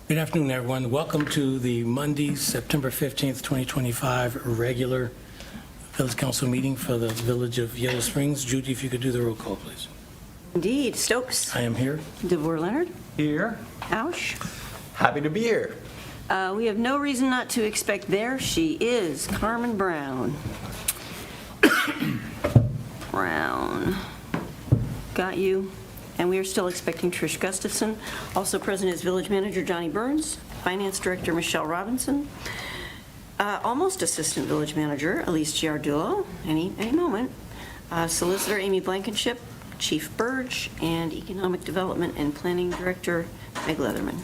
Good afternoon, everyone. Welcome to the Monday, September 15th, 2025 regular Village Council meeting for the Village of Yellow Springs. Judy, if you could do the roll call, please. Indeed. Stokes. I am here. DeVore Leonard. Here. Ausch. Happy to be here. We have no reason not to expect there. She is Carmen Brown. Brown. Got you. And we are still expecting Trish Gustafson. Also present is Village Manager Johnny Burns, Finance Director Michelle Robinson, almost Assistant Village Manager Elise Giardullo, any moment, Solicitor Amy Blankenship, Chief Burge, and Economic Development and Planning Director Meg Leatherman.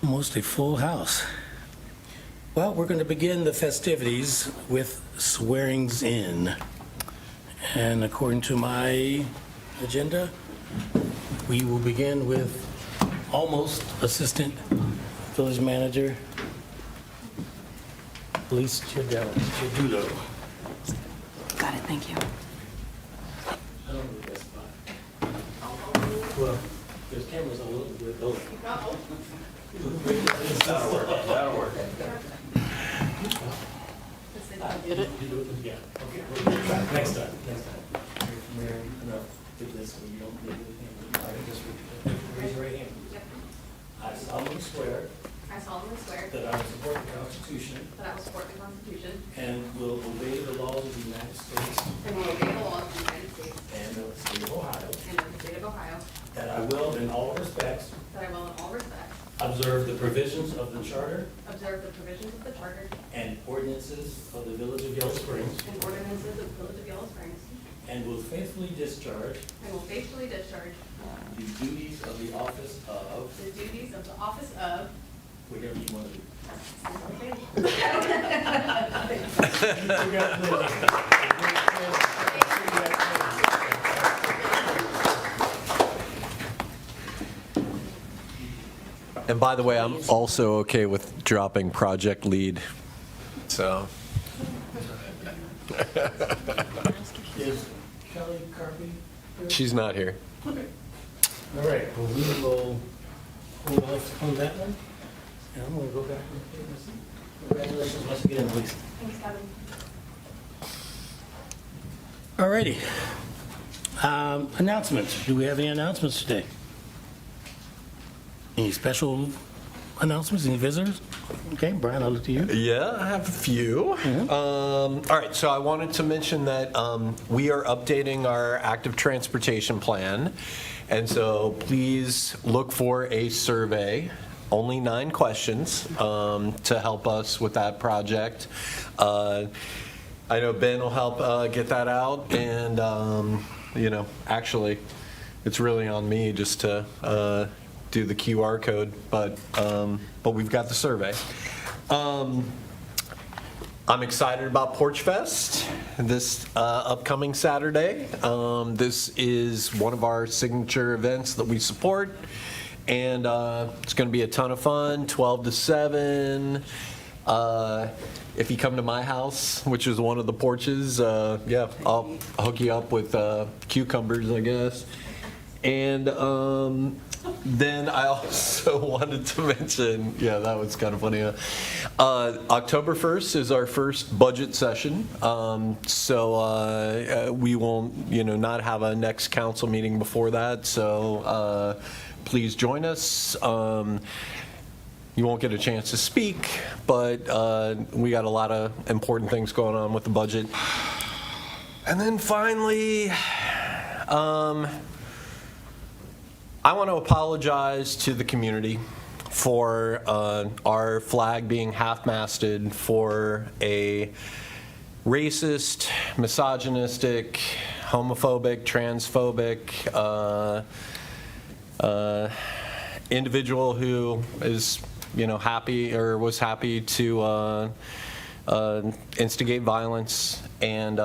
Almost a full house. Well, we're going to begin the festivities with swearings in. And according to my agenda, we will begin with almost Assistant Village Manager Elise Giardullo. Got it, thank you. I don't know the best spot. Well, there's cameras all over the building. That'll work. Get it? You do it? Yeah. Okay. Next time. Mary, enough to this so you don't need anything. All right, just raise your right hand. Yep. I solemnly swear I solemnly swear that I will support the Constitution that I will support the Constitution and will obey the laws of the United States and will obey the laws of the United States and of the state of Ohio, and of the state of Ohio, that I will in all respects that I will in all respects observe the provisions of the Charter observe the provisions of the Charter and ordinances of the Village of Yellow Springs, and ordinances of the Village of Yellow Springs, and will faithfully discharge and will faithfully discharge the duties of the office of, the duties of the office of whatever you want to do. And by the way, I'm also okay with dropping project lead. So, Is Kelly Carpy here? she's not here. Okay. All right, well, we will hold off on that one. And I'm going to go back and take my seat. Congratulations once again, please. Thanks, Kevin. All righty. Announcements. Do we have any announcements today? Any special announcements? Any visitors? Okay, Brian, I'll look to you. Yeah, I have a few. All right, so I wanted to mention that we are updating our active transportation plan. And so please look for a survey, only 9 questions, to help us with that project. I know Ben will help get that out, and actually, it's really on me just to do the QR code, but we've got the survey. I'm excited about Porch Fest this upcoming Saturday. This is one of our signature events that we support, and it's going to be a ton of fun, 12 to 7. If you come to my house, which is one of the porches, yeah, I'll hook you up with cucumbers, I guess. And then I also wanted to mention, yeah, that was kind of funny. October 1st is our first budget session, so we will, not have a next council meeting before that. So please join us. You won't get a chance to speak, but we got a lot of important things going on with the budget. And then finally, I want to apologize to the community for our flag being half-masted for a racist, misogynistic, homophobic, transphobic individual who is, happy or was happy to instigate violence, and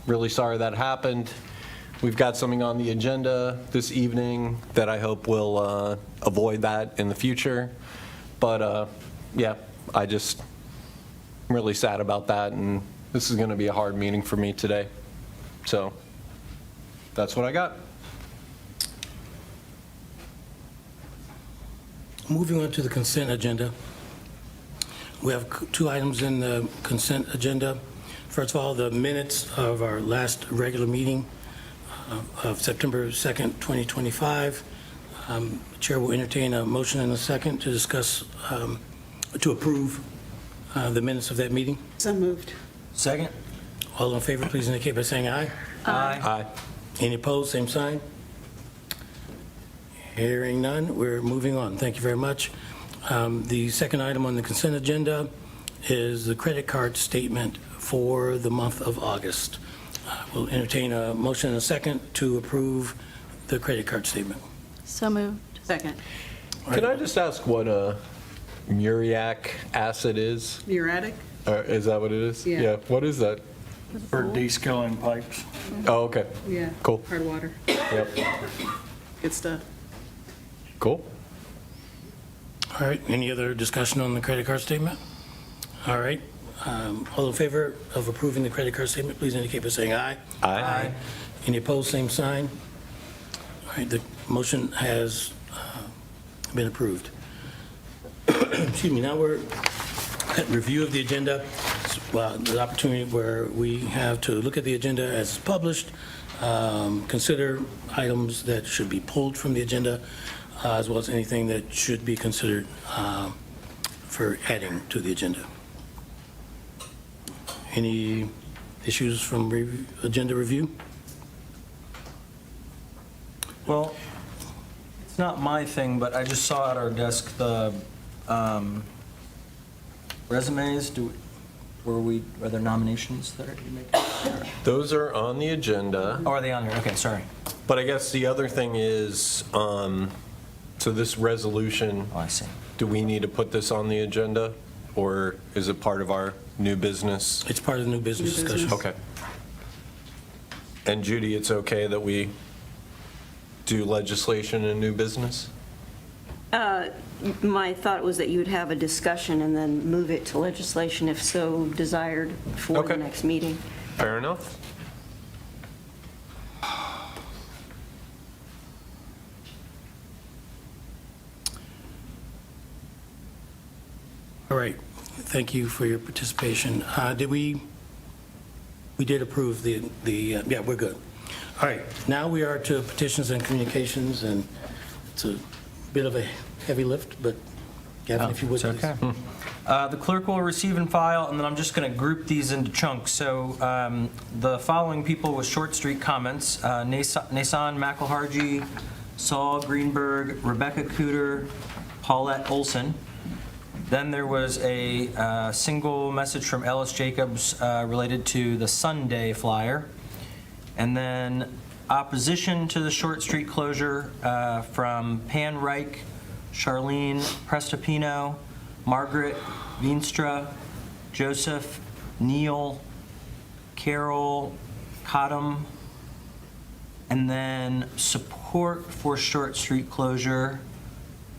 really sorry that happened. We've got something on the agenda this evening that I hope will avoid that in the future. But yeah, I'm really sad about that, and this is going to be a hard meeting for me today. So that's what I got. moving on to the consent agenda. We have two items in the consent agenda. First of all, the minutes of our last regular meeting of September 2nd, 2025. Chair will entertain a motion and a second to discuss, to approve the minutes of that meeting. So moved. Second? All in favor, please indicate by saying aye. Aye. Any opposed, same sign. Hearing none, we're moving on. Thank you very much. The second item on the consent agenda is the credit card statement for the month of August. We'll entertain a motion and a second to approve the credit card statement. So moved. Second. Can I just ask what muriatic acid is? Muriatic? Is that what it is? Yeah. What is that? For descaling pipes. Oh, okay. Yeah. Cool. Hard water. Yep. Good stuff. Cool. All right, any other discussion on the credit card statement? All right, all in favor of approving the credit card statement, please indicate by saying aye. Aye. Any opposed, same sign. All right, the motion has been approved. Excuse me, now we're at review of the agenda. Well, the opportunity where we have to look at the agenda as published, consider items that should be pulled from the agenda, as well as anything that should be considered for adding to the agenda. Any issues from agenda review? Well, it's not my thing, but I just saw at our desk the resumes. Are there nominations that are making? Those are on the agenda, Oh, are they on here? Okay, sorry. but I guess the other thing is, so this resolution, Oh, I see. do we need to put this on the agenda? Or is it part of our new business? It's part of the new business New discussion. business. Okay. And Judy, it's okay that we do legislation in new business? My thought was that you would have a discussion and then move it to legislation if so desired for the Okay. next meeting. Fair enough. All right, thank you for your participation. We did approve yeah, we're good. All right, now we are to petitions and communications, and it's a bit of a heavy lift, but Gavin, if you would, It's please. okay. The clerk will receive and file, and then I'm just going to group these into chunks. So the following people with short street comments: Nason McElhargy, Saul Greenberg, Rebecca Cooter, Paulette Olson. Then there was a single message from Ellis Jacobs related to the Sunday flyer. And then opposition to the short street closure from Pan Reich, Charlene Prestopino, Margaret Veenstra, Joseph Neal, Carol Cottom, and then support for short street closure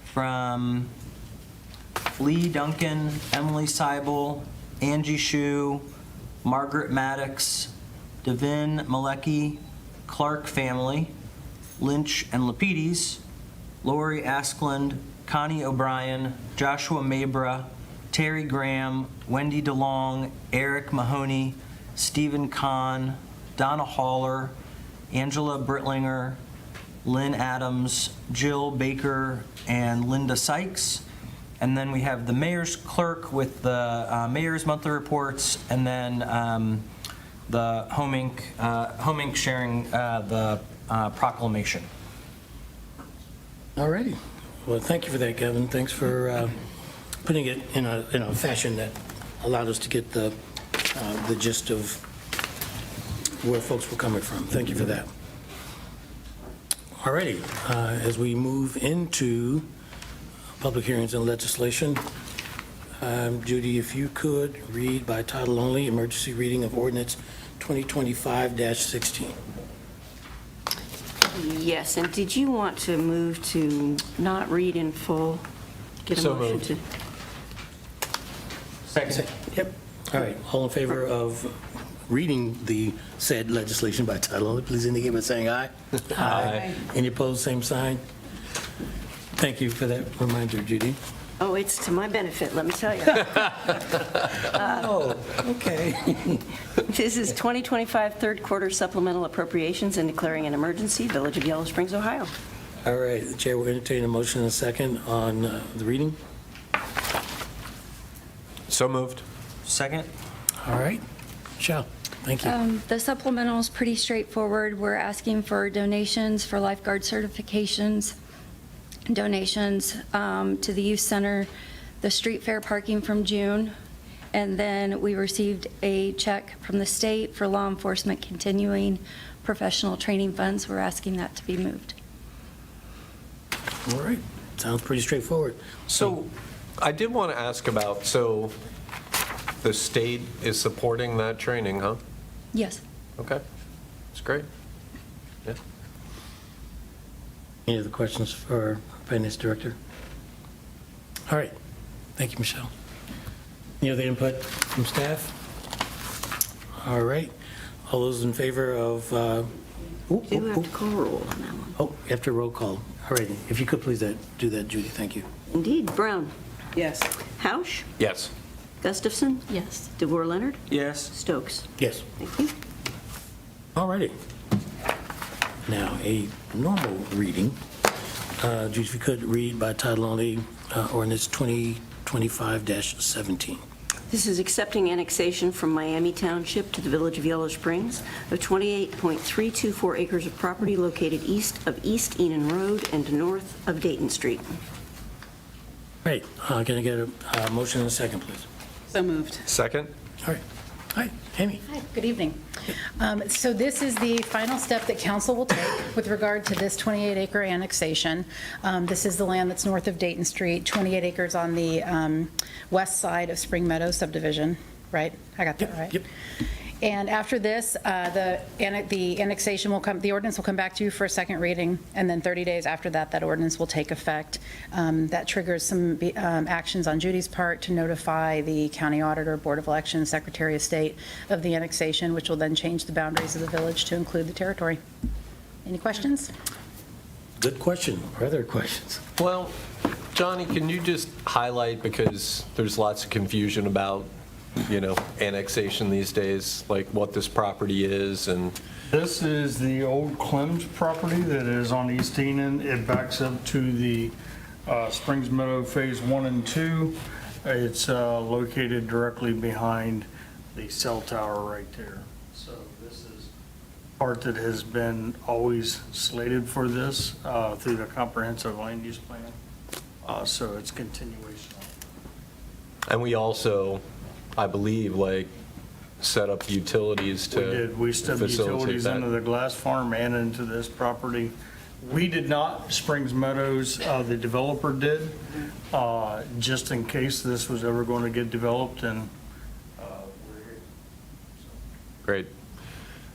from Lee Duncan, Emily Seibel, Angie Shu, Margaret Maddox, Devin Malecki, Clark family, Lynch and Lapides, Lori Askland, Connie O'Brien, Joshua Mabra, Terry Graham, Wendy DeLong, Eric Mahoney, Stephen Kahn, Donna Haller, Angela Brittlinger, Lynn Adams, Jill Baker, and Linda Sykes. And then we have the mayor's clerk with the mayor's monthly reports, and then the Home Inc. Sharing the proclamation. All righty. Well, thank you for that, Kevin. Thanks for putting it in a fashion that allowed us to get the gist of where folks were coming from. Thank you for that. All righty. As we move into public hearings and legislation, Judy, if you could read by title only, emergency reading of ordinance 2025-16. Yes, and did you want to move to not read in full? Get a So motion moved. to. Second. Yep. All right. All in favor of reading the said legislation by title only, please indicate by saying aye. Aye. Any opposed, same sign. Thank you for that reminder, Judy. Oh, it's to my benefit, let me tell you. Oh, okay. This is 2025 third quarter supplemental appropriations and declaring an emergency, Village of Yellow Springs, Ohio. All right, the chair will entertain a motion and a second on the reading. So moved. Second? All right, Michelle, thank you. The supplemental is pretty straightforward. We're asking for donations for lifeguard certifications, donations to the youth center, the street fair parking from June, and then we received a check from the state for law enforcement continuing professional training funds. We're asking that to be moved. All right, sounds pretty straightforward. So I did want to ask about, so the state is supporting that training, huh? Yes. Okay, that's great. Yeah. Any other questions for Finance Director? All right, thank you, Michelle. Any other input from staff? All right, all those in favor of, You have to call roll on that one. oh, after roll call. All right, if you could please do that, Judy, thank you. Indeed. Brown. Yes. Hausch. Yes. Gustafson. Yes. DeVore Leonard. Yes. Stokes. Yes. Thank you. All righty. Now, a normal reading. Judy, if you could read by title only, ordinance 2025-17. This is accepting annexation from Miami Township to the Village of Yellow Springs of 28.324 acres of property located east of East Enon Road and north of Dayton Street. Right, can I get a motion and a second, please? So moved. Second? All right. Hi, Amy. Hi, good evening. So this is the final step that council will take with regard to this 28-acre annexation. This is the land that's north of Dayton Street, 28 acres on the west side of Spring Meadow subdivision, right? I got that right? Yep. And after this, the annexation will come, the ordinance will come back to you for a second reading, and then 30 days after that, that ordinance will take effect. That triggers some actions on Judy's part to notify the county auditor, Board of Elections, Secretary of State of the annexation, which will then change the boundaries of the village to include the territory. Any questions? Good question. Are there questions? Well, Johnny, can you just highlight, because there's lots of confusion about, annexation these days, like what this property is and... This is the old Clem's property that is on East Enon. It backs up to the Springs Meadow Phase 1 and 2. It's located directly behind the cell tower right there. So this is part that has been always slated for this through the comprehensive land use plan. So it's continuation. And we also, I believe, set up utilities to We did. We stepped facilitate utilities that. into the glass farm and into this property. We did not, Springs Meadows, the developer did, just in case this was ever going to get developed, and we're here. Great.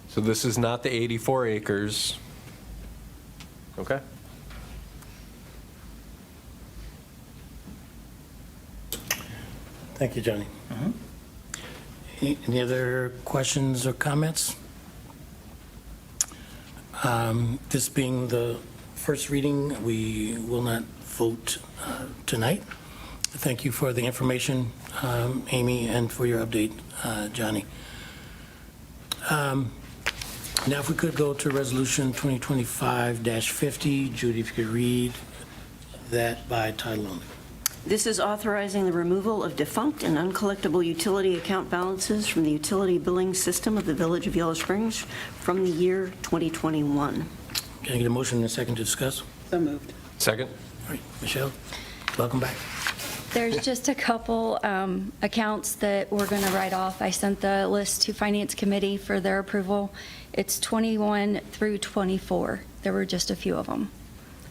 So this is not the 84 acres. Okay. Thank you, Johnny. Any other questions or comments? This being the first reading, we will not vote tonight. Thank you for the information, Amy, and for your update, Johnny. Now, if we could go to Resolution 2025-50. Judy, if you could read that by title only. This is authorizing the removal of defunct and uncollectible utility account balances from the utility billing system of the Village of Yellow Springs from the year 2021. Can I get a motion and a second to discuss? So moved. Second? All right, Michelle, welcome back. There's just a couple accounts that we're going to write off. I sent the list to Finance Committee for their approval. It's 21 through 24. There were just a few of them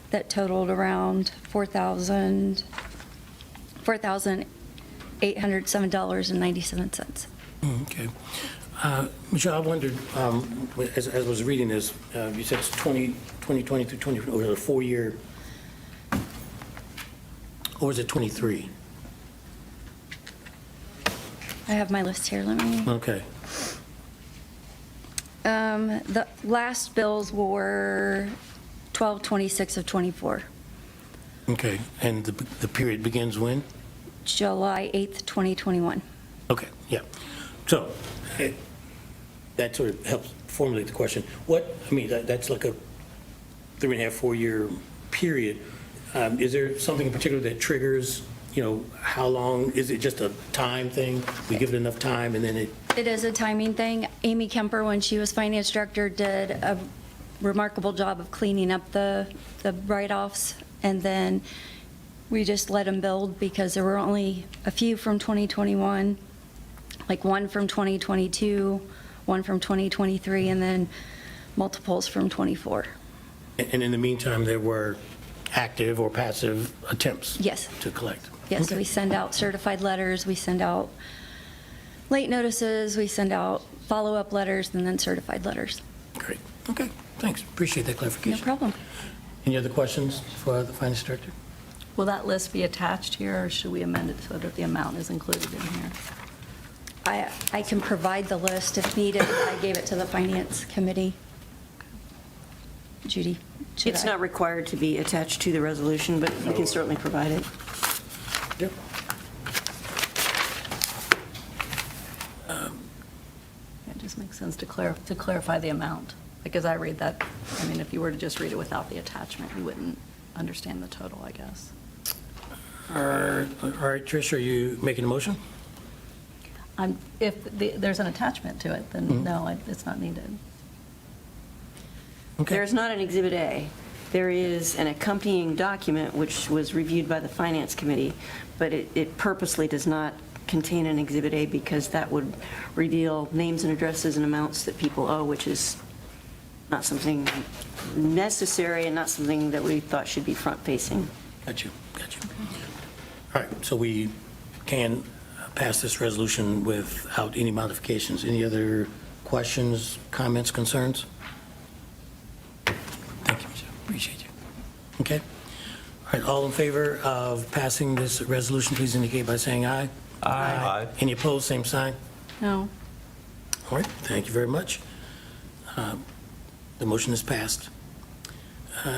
that totaled around $4,807.97. Okay. Michelle, I wondered, as I was reading this, you said it's 2020 through 20, or a 4-year, or is it 23? I have my list here. Let me. Okay. The last bills were 12/26 of '24. Okay, and the period begins when? July 8th, 2021. Okay, yeah. So, that sort of helps formulate the question. That's like a 3.5, 4-year period. Is there something in particular that triggers, how long? Is it just a time thing? We give it enough time and then it? It is a timing thing. Amy Kemper, when she was finance director, did a remarkable job of cleaning up the write-offs, and then we just let them build because there were only a few from 2021, like one from 2022, one from 2023, and then multiples from 24. And in the meantime, there were active or passive attempts? Yes. To collect? Yes, Okay. we send out certified letters, we send out late notices, we send out follow-up letters, and then certified letters. Great, okay, thanks, appreciate that No clarification. problem. Any other questions for the finance director? Will that list be attached here, or should we amend it so that the amount is included in here? I can provide the list if needed. I gave it to the finance committee. Judy, should It's I? not required to be attached to the resolution, but you can certainly provide it. Yep. It just makes sense to clarify the amount. Like, as I read that, if you were to just read it without the attachment, you wouldn't understand the total, I guess. All right, Trish, are you making a motion? If there's an attachment to it, then no, it's not needed. Okay. There's not an Exhibit A. There is an accompanying document which was reviewed by the Finance Committee, but it purposely does not contain an Exhibit A because that would reveal names and addresses and amounts that people owe, which is not something necessary and not something that we thought should be front-facing. Got you. All right, so we can pass this resolution without any modifications. Any other questions, comments, concerns? Thank you, Michelle, appreciate you. Okay. All right, all in favor of passing this resolution, please indicate by saying aye. Aye. Any opposed, same sign? No. All right, thank you very much. The motion is passed.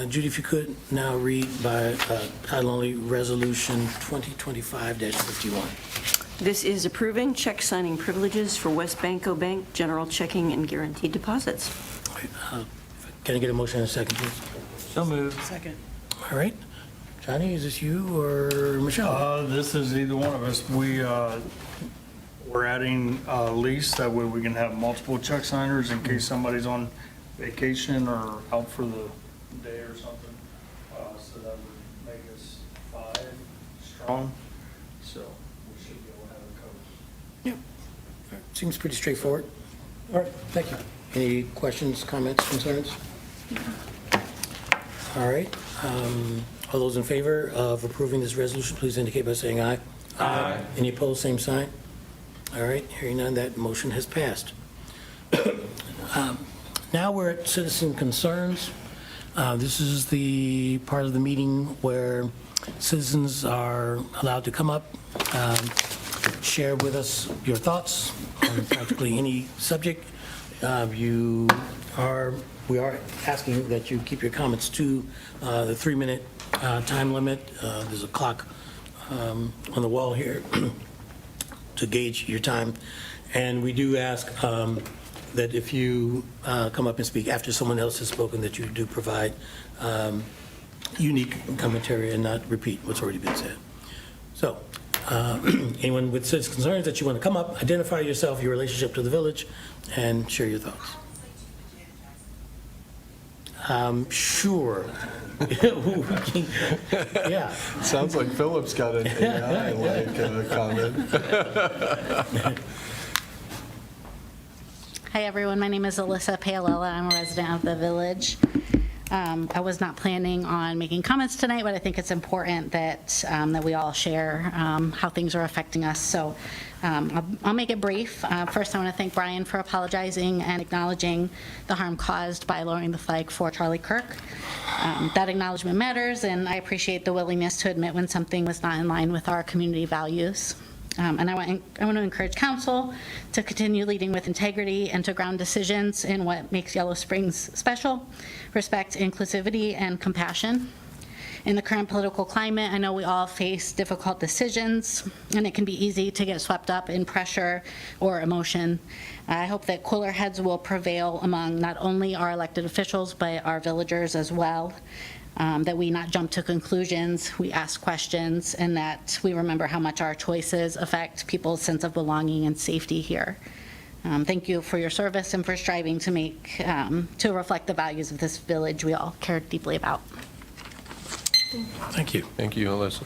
Judy, if you could now read by title only, Resolution 2025-51. This is approving check signing privileges for West Banco Bank General Checking and Guaranteed Deposits. All right, can I get a motion in a second, please? So moved. Second. All right. Johnny, is this you or Michelle? This is either one of us. We're adding a lease, that way we can have multiple check signers in case somebody's on vacation or out for the day or something. So that would make us 5 strong, so we should be able to have it covered. Yeah. All right, seems pretty straightforward. All right, thank you. Any questions, comments, concerns? All right. All those in favor of approving this resolution, please indicate by saying aye. Aye. Any opposed, same sign? All right, hearing none, that motion has passed. Now we're at citizen concerns. This is the part of the meeting where citizens are allowed to come up, share with us your thoughts on practically any subject. We are asking that you keep your comments to the 3-minute time limit. There's a clock on the wall here to gauge your time. And we do ask that if you come up and speak after someone else has spoken, that you do provide unique commentary and not repeat what's already been said. So, anyone with citizen concerns that you want to come up, identify yourself, your relationship to the village, and share your thoughts. Sure. Yeah. Sounds like Philip's got an AI-like comment. Hi, everyone. My name is Alyssa Paolella. I'm a resident of the village. I was not planning on making comments tonight, but I think it's important that we all share how things are affecting us. So I'll make it brief. First, I want to thank Brian for apologizing and acknowledging the harm caused by lowering the flag for Charlie Kirk. That acknowledgement matters, and I appreciate the willingness to admit when something was not in line with our community values. And I want to encourage council to continue leading with integrity and to ground decisions in what makes Yellow Springs special: respect, inclusivity, and compassion. In the current political climate, I know we all face difficult decisions, and it can be easy to get swept up in pressure or emotion. I hope that cooler heads will prevail among not only our elected officials, but our villagers as well, that we not jump to conclusions, we ask questions, and that we remember how much our choices affect people's sense of belonging and safety here. Thank you for your service and for striving to make, to reflect the values of this village we all care deeply about. Thank you. Thank you, Alyssa.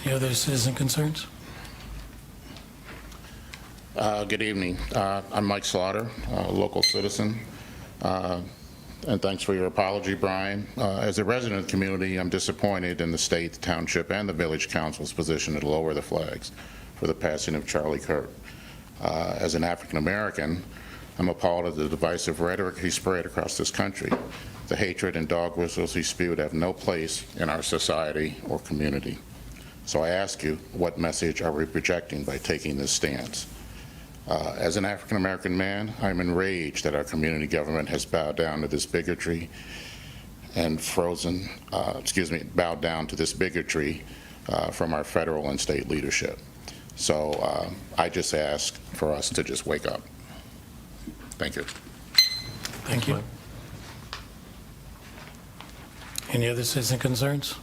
Any other citizen concerns? Good evening. I'm Mike Slaughter, a local citizen. And thanks for your apology, Brian. As a resident of the community, I'm disappointed in the state, the township, and the village council's position to lower the flags for the passing of Charlie Kirk. As an African American, I'm appalled at the divisive rhetoric he spread across this country. The hatred and dog whistles he spewed have no place in our society or community. So I ask you, what message are we projecting by taking this stance? As an African American man, I'm enraged that our community government has bowed down to this bigotry and bowed down to this bigotry from our federal and state leadership. So I just ask for us to just wake up. Thank you. Thank you. Any other citizen concerns?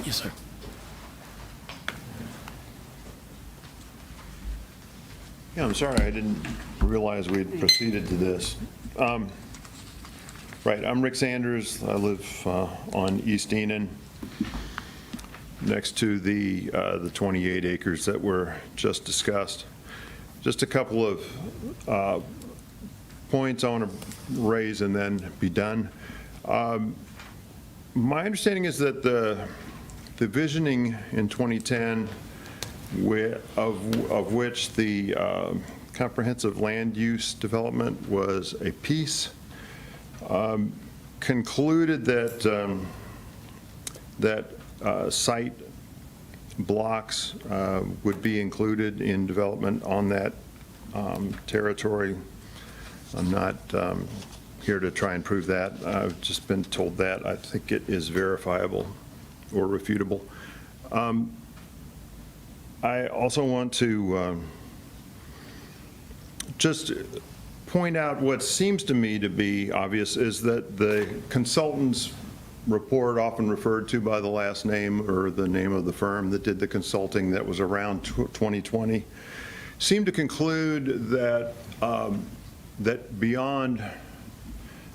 Yes, sir. Yeah, I'm sorry, I didn't realize we had proceeded to this. Right, I'm Rick Sanders. I live on East Enon, next to the 28 acres that were just discussed. Just a couple of points I want to raise and then be done. My understanding is that the visioning in 2010, of which the comprehensive land use development was a piece, concluded that site blocks would be included in development on that territory. I'm not here to try and prove that. I've just been told that. I think it is verifiable or refutable. I also want to just point out what seems to me to be obvious is that the consultant's report, often referred to by the last name or the name of the firm that did the consulting that was around 2020, seemed to conclude that that beyond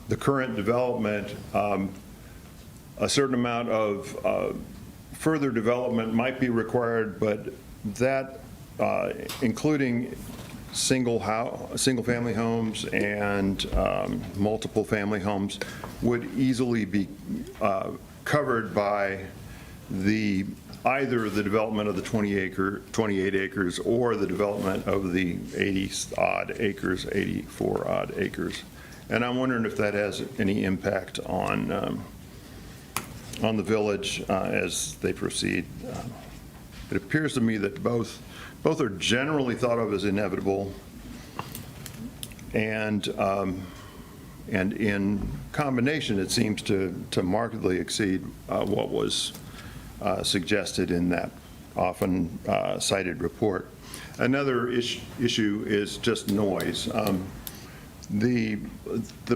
the current development, a certain amount of further development might be required, but that including single-family homes and multiple family homes would easily be covered by either the development of the 28 acres or the development of the 80-odd acres, 84-odd acres. And I'm wondering if that has any impact on the village as they proceed. It appears to me that both are generally thought of as inevitable, and in combination, it seems to markedly exceed what was suggested in that often cited report. Another issue is just noise. The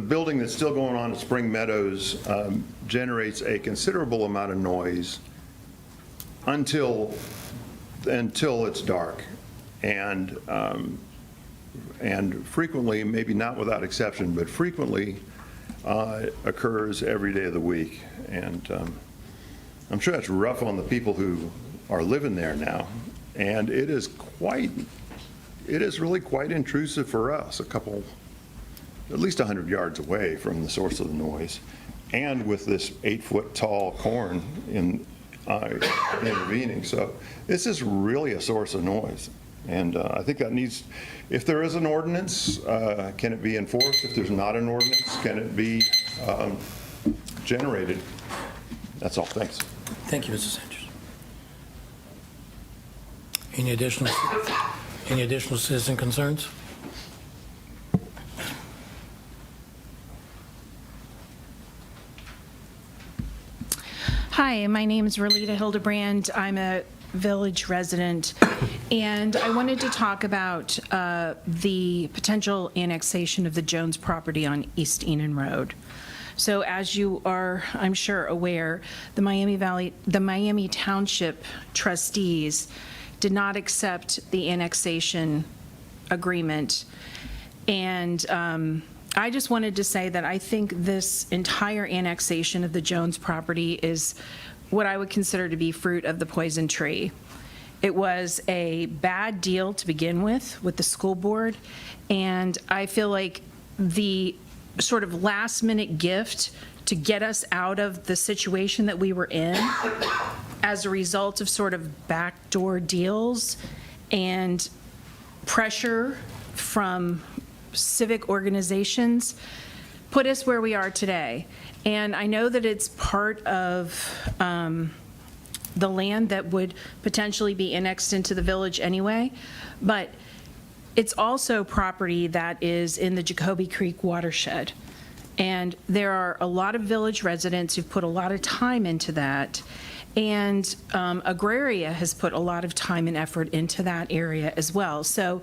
building that's still going on at Spring Meadows generates a considerable amount of noise until it's dark, and frequently, maybe not without exception, but frequently occurs every day of the week. And I'm sure that's rough on the people who are living there now. And it is really quite intrusive for us, at least 100 yards away from the source of the noise. And with this 8-foot tall corn intervening. So this is really a source of noise. And I think that needs, if there is an ordinance, can it be enforced? If there's not an ordinance, can it be generated? That's all. Thanks. Thank you, Mr. Sanchez. Any additional citizen concerns? Hi, my name is Rolita Hildebrand. I'm a Village resident, and I wanted to talk about the potential annexation of the Jones property on East Enon Road. So as you are, I'm sure, aware, the Miami Township trustees did not accept the annexation agreement. And I just wanted to say that I think this entire annexation of the Jones property is what I would consider to be fruit of the poison tree. It was a bad deal to begin with the school board, and I feel like the sort of last-minute gift to get us out of the situation that we were in as a result of sort of backdoor deals and pressure from civic organizations put us where we are today. And I know that it's part of the land that would potentially be annexed into the village anyway, but it's also property that is in the Jacoby Creek watershed. And there are a lot of village residents who've put a lot of time into that. And Agraria has put a lot of time and effort into that area as well. So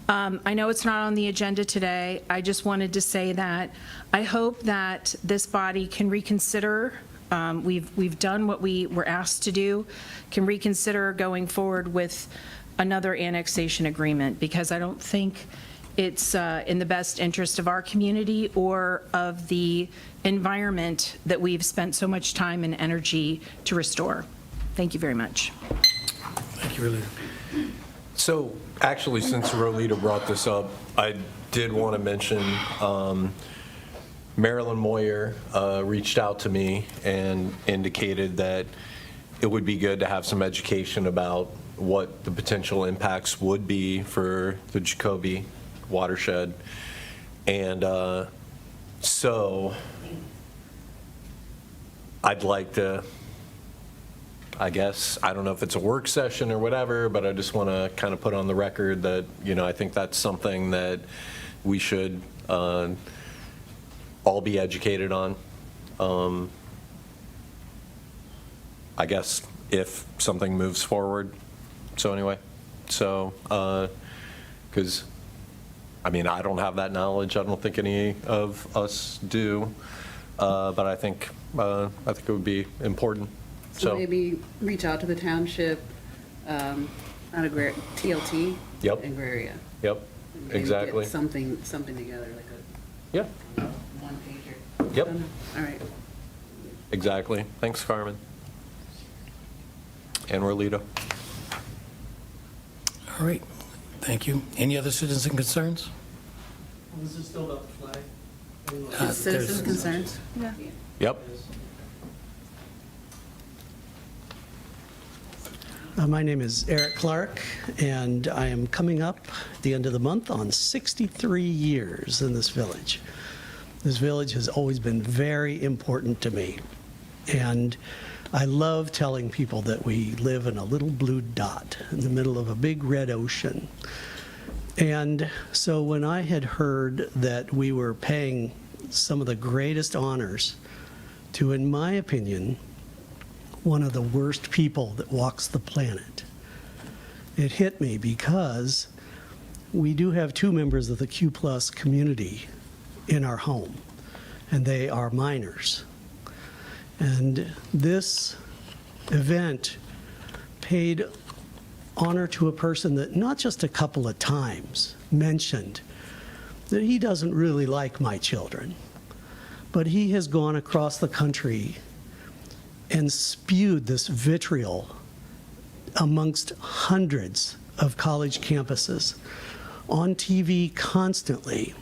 I know it's not on the agenda today. I just wanted to say that I hope that this body can reconsider. We've done what we were asked to do, can reconsider going forward with another annexation agreement, because I don't think it's in the best interest of our community or of the environment that we've spent so much time and energy to restore. Thank you very much. Thank you, Rolita. So actually, since Rolita brought this up, I did want to mention Marilyn Moyer reached out to me and indicated that it would be good to have some education about what the potential impacts would be for the Jacoby watershed. And so I'd like to, I guess, I don't know if it's a work session or whatever, but I just want to kind of put on the record that, I think that's something that we should all be educated on. I guess if something moves forward. So anyway, because I don't have that knowledge. I don't think any of us do, but I think it would be important. So maybe reach out to the township, on TLT. Yep. Agraria. Yep. And Exactly. get something together, like Yeah. a one-pager. Yep. All right. Exactly. Thanks, Carmen. And Rolita. All right, thank you. Any other citizen concerns? This is still about the flag. There's- Citizens' concerns? Yeah. Yep. My name is Eric Clark, and I am coming up at the end of the month on 63 years in this village. This village has always been very important to me, and I love telling people that we live in a little blue dot in the middle of a big red ocean. And so when I had heard that we were paying some of the greatest honors to, in my opinion, one of the worst people that walks the planet, it hit me, because we do have two members of the Q+ community in our home, and they are minors. And this event paid honor to a person that not just a couple of times mentioned that he doesn't really like my children, but he has gone across the country and spewed this vitriol amongst hundreds of college campuses on TV constantly.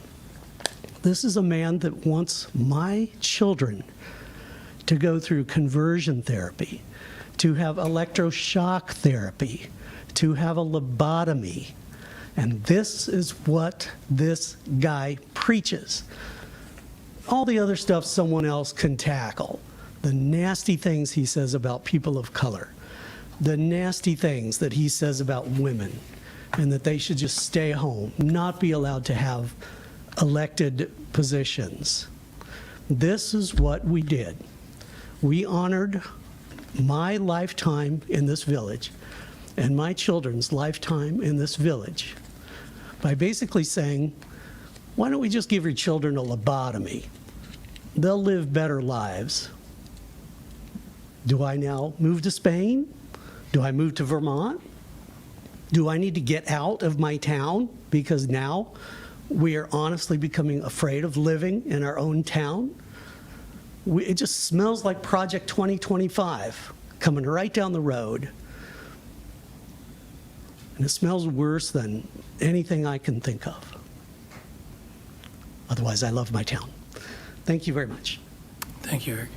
This is a man that wants my children to go through conversion therapy, to have electroshock therapy, to have a lobotomy. And this is what this guy preaches. All the other stuff someone else can tackle. The nasty things he says about people of color, the nasty things that he says about women, and that they should just stay home, not be allowed to have elected positions. This is what we did. We honored my lifetime in this village and my children's lifetime in this village by basically saying, why don't we just give your children a lobotomy? They'll live better lives. Do I now move to Spain? Do I move to Vermont? Do I need to get out of my town because now we are honestly becoming afraid of living in our own town? It just smells like Project 2025 coming right down the road. And it smells worse than anything I can think of. Otherwise, I love my town. Thank you very much. Thank you, Eric.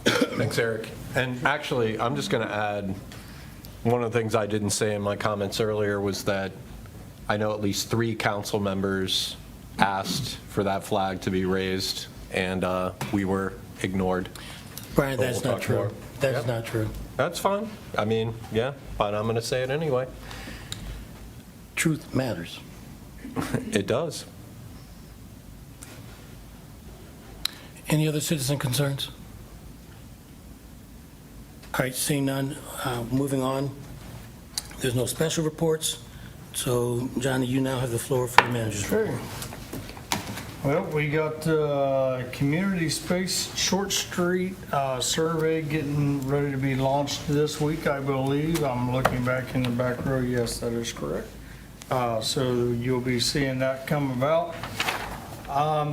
Thanks, Eric. And actually, I'm just going to add, one of the things I didn't say in my comments earlier was that I know at least 3 council members asked for that flag to be raised, and we were ignored. Brian, But that's we'll not talk true. more. That's Yep. not true. That's fine. I mean, yeah, but I'm going to say it anyway. Truth matters. It does. Any other citizen concerns? All right, seeing none, moving on. There's no special reports, so Johnny, you now have the floor for the manager's report. Well, we got Community Space Short Street survey getting ready to be launched this week, I believe. I'm looking back in the back row. Yes, that is correct. So you'll be seeing that come about.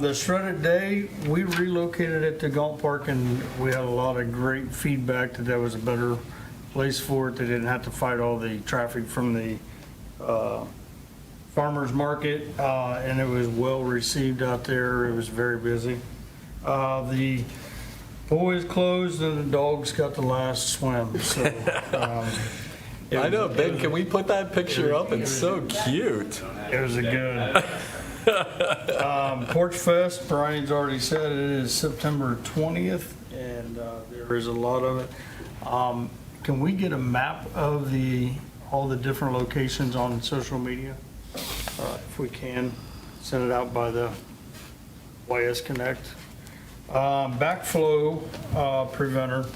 The Shredded Day, we relocated it to Galt Park, and we had a lot of great feedback that was a better place for it. They didn't have to fight all the traffic from the farmer's market, and it was well received out there. It was very busy. The boys closed and the dogs got the last swim, so. I know, Ben, can we put that picture up? It's so cute. It was a good. Porch Fest, Brian's already said it is September 20th, and there is a lot of it. Can we get a map of all the different locations on social media? If we can, send it out by the YS Connect. Backflow preventer.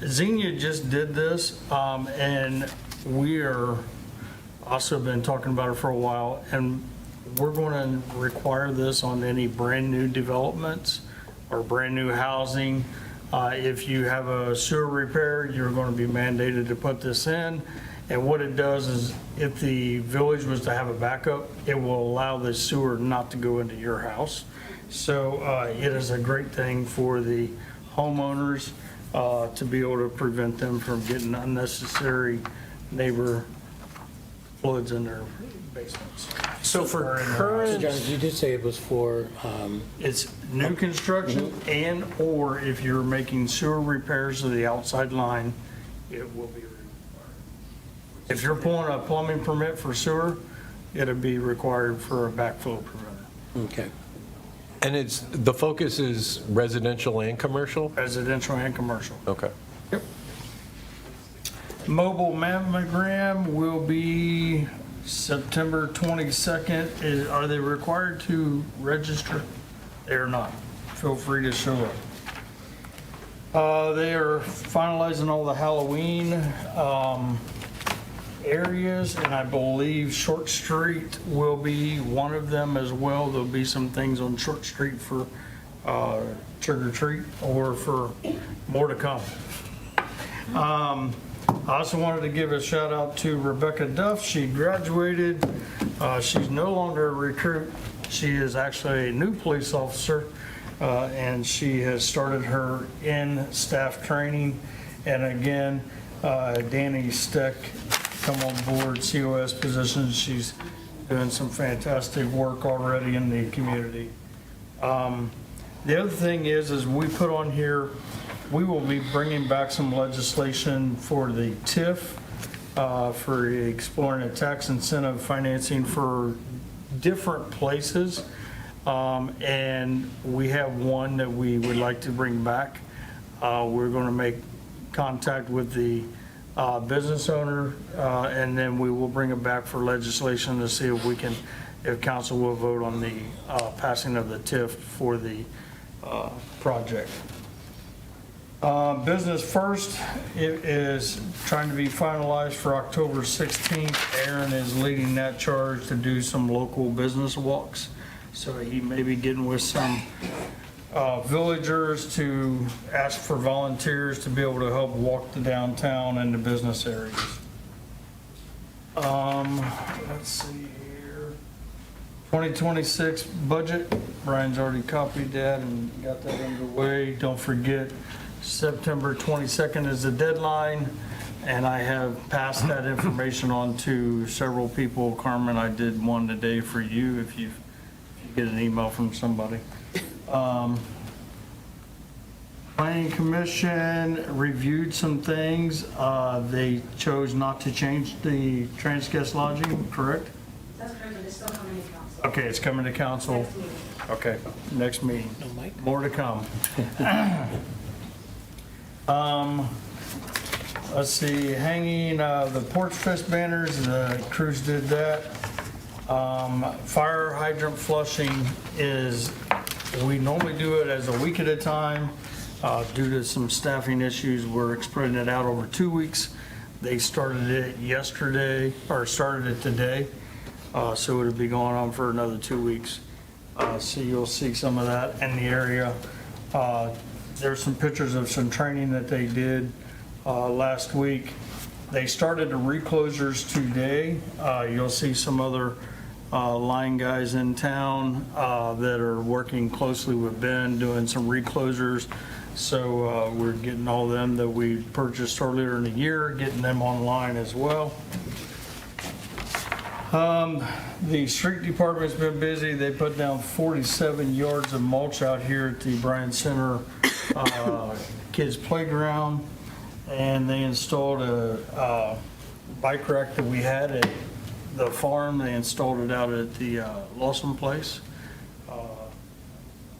Xenia just did this, and we are also been talking about it for a while, and we're going to require this on any brand new developments or brand new housing. If you have a sewer repair, you're going to be mandated to put this in. And what it does is if the village was to have a backup, it will allow the sewer not to go into your house. So it is a great thing for the homeowners to be able to prevent them from getting unnecessary neighbor floods in their basements. So for So, current, Johnny, you did say it was for, It's new construction and/or if you're making sewer repairs to the outside line, it will be required. If you're pulling a plumbing permit for sewer, it'll be required for a backflow preventer. okay. and the focus is residential and commercial? Residential and commercial. Okay. Mobile mammogram will be September 22nd. Are they required to register? They are not. Feel free to show up. They are finalizing all the Halloween areas, and I believe Short Street will be one of them as well. There'll be some things on Short Street for trick or treat or for more to come. I also wanted to give a shout out to Rebecca Duff. She graduated. She's no longer a recruit. She is actually a new police officer, and she has started her in-staff training. And again, Danny Steck come on board COS position. She's doing some fantastic work already in the community. The other thing is we put on here, we will be bringing back some legislation for the TIF, for exploring a tax incentive financing for different places. And we have one that we would like to bring back. We're going to make contact with the business owner, and then we will bring it back for legislation to see if we can, if council will vote on the passing of the TIF for the project. Business first, it is trying to be finalized for October 16th. Aaron is leading that charge to do some local business walks. So he may be getting with some villagers to ask for volunteers to be able to help walk the downtown and the business areas. Let's see here. 2026 budget, Brian's already copied that and got that underway. Don't forget, September 22nd is the deadline, and I have passed that information on to several people. Carmen, I did one today for you if you get an email from somebody. Planning Commission reviewed some things. They chose not to change the Transguest lodging, correct? That's correct, but it's still coming to council. Okay, it's coming to council. Next meeting. Okay, next meeting. More to come. Let's see, hanging the Porch Fest banners, the crews did that. Fire hydrant flushing is, we normally do it as a week at a time. Due to some staffing issues, we're spreading it out over 2 weeks. They started it yesterday, or started it today, so it'll be going on for another 2 weeks. So you'll see some of that in the area. There's some pictures of some training that they did last week. They started the reclosures today. You'll see some other line guys in town that are working closely with Ben, doing some reclosures. So we're getting all of them that we purchased earlier in the year, getting them online as well. The street department's been busy. They put down 47 yards of mulch out here at the Bryan Center kids playground, and they installed a bike rack that we had at the farm. They installed it out at the Lawson place.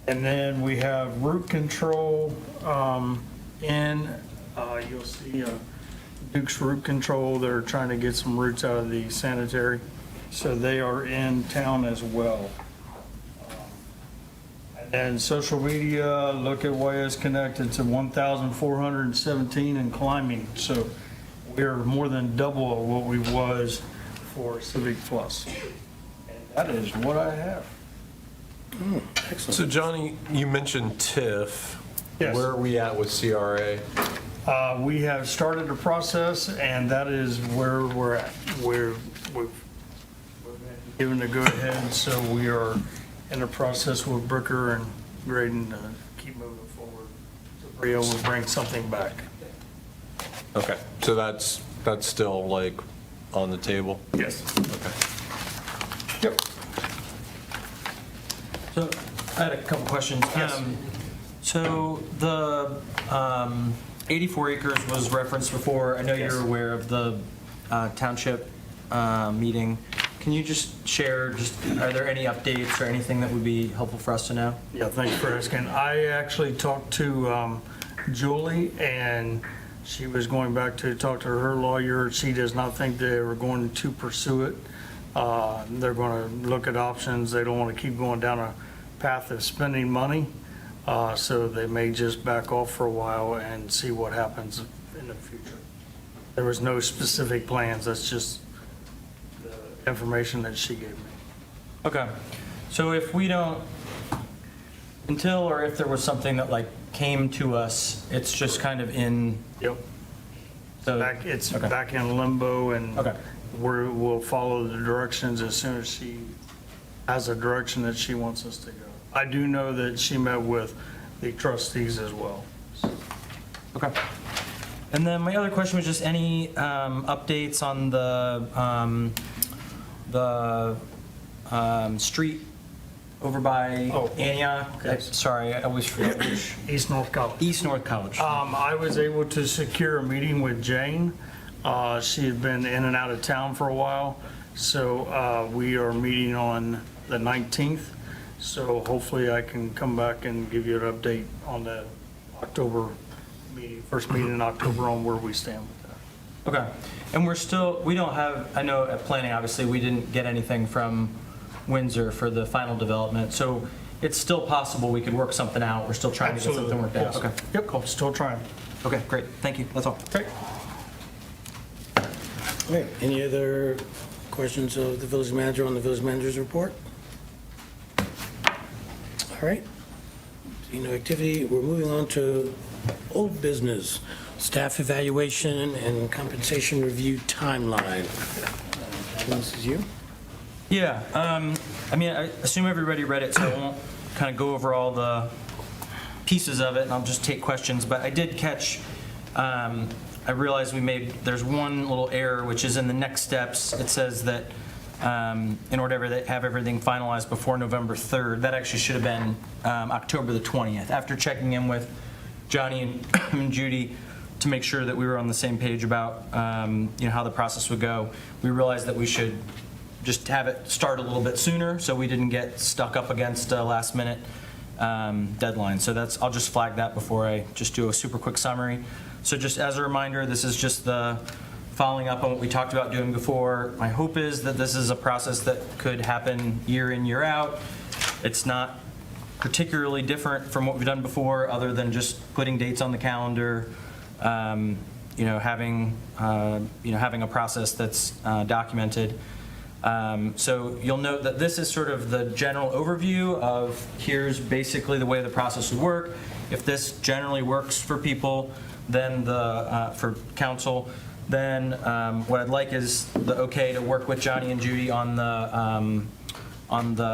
And then we have root control you'll see Duke's Root Control. They're trying to get some roots out of the sanitary. So they are in town as well. And then social media, look at YS Connected to 1,417 and climbing. So we're more than double what we was for Civic Plus. And that is what I have. Excellent. So Johnny, you mentioned TIF. Yes. Where are we at with CRA? We have started the process, and that is where we're at. We've been given the go-ahead, so we are in the process with Brooker and Graydon to keep moving forward to be able to bring something back. Okay, so that's still like on the table? Yes. Okay. Yep. So I had a couple questions. Yes. So the 84 acres was referenced before. I know Yes. you're aware of the township meeting. Can you just share, are there any updates or anything that would be helpful for us to know? Yeah, thanks for asking. I actually talked to Julie, and she was going back to talk to her lawyer. She does not think they were going to pursue it. They're going to look at options. They don't want to keep going down a path of spending money, so they may just back off for a while and see what happens in the future. There was no specific plans. That's just the information that she gave me. Okay. So if we don't, until or if there was something that like came to us, it's just kind of in. Yep. So It's okay. back in limbo, and Okay. we'll follow the directions as soon as she has a direction that she wants us to go. I do know that she met with the trustees as well. Okay. And then my other question was just any updates on the street over by Oh, Antioch? yes. Sorry, I always forget which. East North College. East North College. I was able to secure a meeting with Jane. She had been in and out of town for a while, so we are meeting on the 19th. So hopefully I can come back and give you an update on the October meeting, first meeting in October, on where we stand with that. Okay. And we don't have, I know at planning, obviously, we didn't get anything from Windsor for the final development. So it's still possible we could work something out. We're still trying to get something worked out. Yes. Okay. Yep, cool. Still trying. Okay, great. Thank you. That's all. Okay. Okay, any other questions of the village manager on the village manager's report? All right. See no activity. We're moving on to old business, staff evaluation and compensation review timeline. This is you? Yeah, I mean, I assume everybody read it, so I won't kind of go over all the pieces of it, and I'll just take questions. But I did catch, I realized there's one little error, which is in the next steps. It says that in order to have everything finalized before November 3rd, that actually should have been October the 20th. After checking in with Johnny and Judy to make sure that we were on the same page about how the process would go, we realized that we should just have it start a little bit sooner so we didn't get stuck up against a last minute deadline. So I'll just flag that before I just do a super quick summary. So just as a reminder, this is just the following up on what we talked about doing before. My hope is that this is a process that could happen year in, year out. It's not particularly different from what we've done before, other than just putting dates on the calendar, having a process that's documented. So you'll note that this is sort of the general overview of here's basically the way the process would work. If this generally works for people, then for council, then what I'd like is the okay to work with Johnny and Judy on the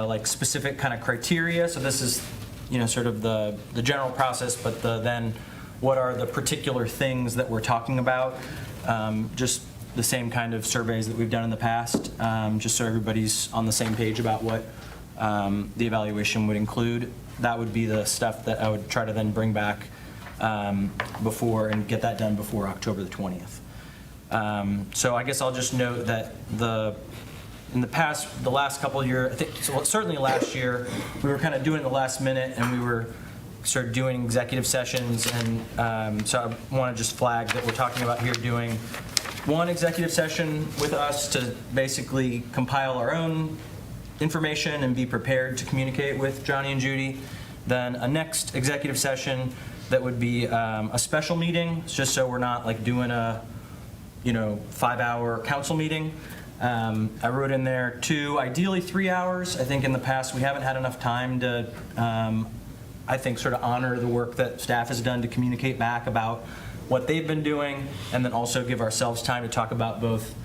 like specific kind of criteria. So this is sort of the general process, but then what are the particular things that we're talking about? Just the same kind of surveys that we've done in the past, just so everybody's on the same page about what the evaluation would include. That would be the stuff that I would try to then bring back before and get that done before October the 20th. So I guess I'll just note that in the past, the last couple of years, I think, certainly last year, we were kind of doing it the last minute, and we were started doing executive sessions, and so I want to just flag that we're talking about here doing one executive session with us to basically compile our own information and be prepared to communicate with Johnny and Judy. Then a next executive session that would be a special meeting, just so we're not like doing a 5-hour council meeting. I wrote in there 2, ideally 3 hours. I think in the past we haven't had enough time to, I think, sort of honor the work that staff has done to communicate back about what they've been doing, and then also give ourselves time to talk about both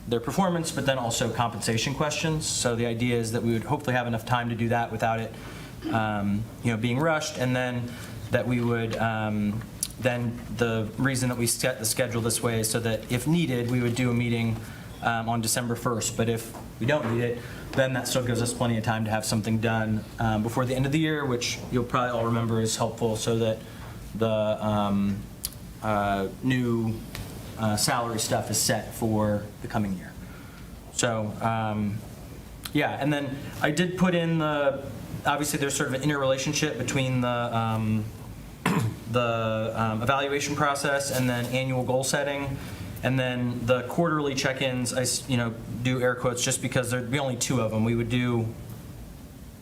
their performance, but then also compensation questions. So the idea is that we would hopefully have enough time to do that without it being rushed, and then that we would then the reason that we set the schedule this way is so that if needed, we would do a meeting on December 1st. But if we don't need it, then that still gives us plenty of time to have something done before the end of the year, which you'll probably all remember is helpful, so that the new salary stuff is set for the coming year. So, yeah, and then I did put in obviously there's sort of an interrelationship between the evaluation process and then annual goal setting, and then the quarterly check-ins, I do air quotes just because there'd be only 2 of them. We would do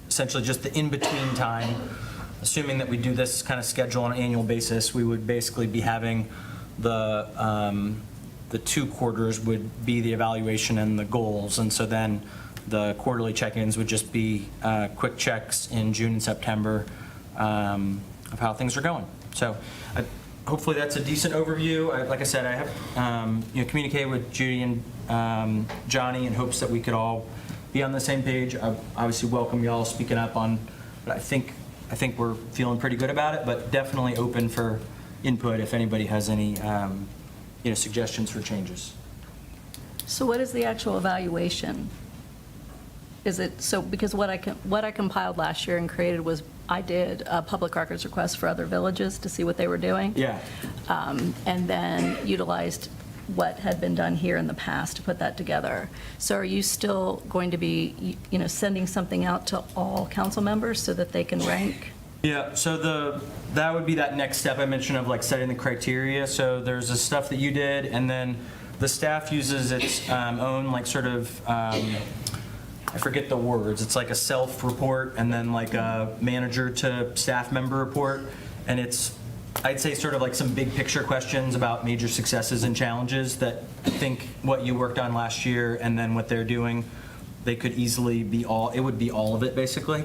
essentially just the in-between time. Assuming that we do this kind of schedule on an annual basis, we would basically be having the 2 quarters would be the evaluation and the goals, and so then the quarterly check-ins would just be quick checks in June and September of how things are going. So hopefully that's a decent overview. Like I said, I have communicated with Judy and Johnny in hopes that we could all be on the same page. I obviously welcome y'all speaking up on, but I think we're feeling pretty good about it, but definitely open for input if anybody has any suggestions for changes. So what is the actual evaluation? Is it, so because what I compiled last year and created was, I did a public records request for other villages to see what they were doing. Yeah. And then utilized what had been done here in the past to put that together. So are you still going to be, sending something out to all council members so that they can rank? Yeah, so that would be that next step I mentioned of like setting the criteria. So there's the stuff that you did, and then the staff uses its own like sort of I forget the words, it's like a self-report and then like a manager to staff member report. And it's, I'd say sort of like some big picture questions about major successes and challenges that I think what you worked on last year and then what they're doing, they could easily be it would be all of it basically.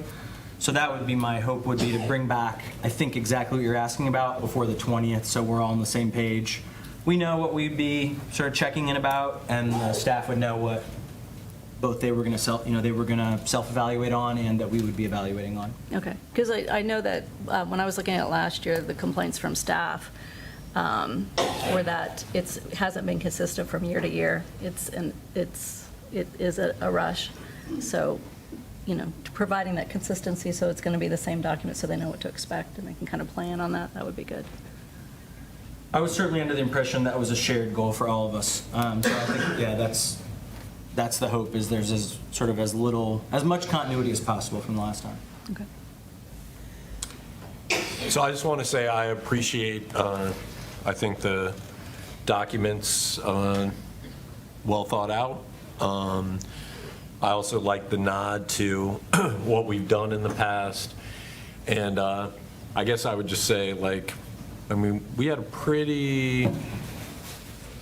So that would be my hope, would be to bring back, I think, exactly what you're asking about before the 20th, so we're all on the same page. We know what we'd be sort of checking in about, and the staff would know what both they were going to self-evaluate on and that we would be evaluating on. Okay, because I know that when I was looking at last year, the complaints from staff were that it hasn't been consistent from year to year. It is a rush. So, providing that consistency, so it's going to be the same document, so they know what to expect and they can kind of plan on that. That would be good. I was certainly under the impression that was a shared goal for all of us. So I think, yeah, that's the hope, is there's as much continuity as possible from the last time. Okay. So I just want to say I appreciate, I think the documents well thought out. I also like the nod to what we've done in the past. And I guess I would just say, we had a pretty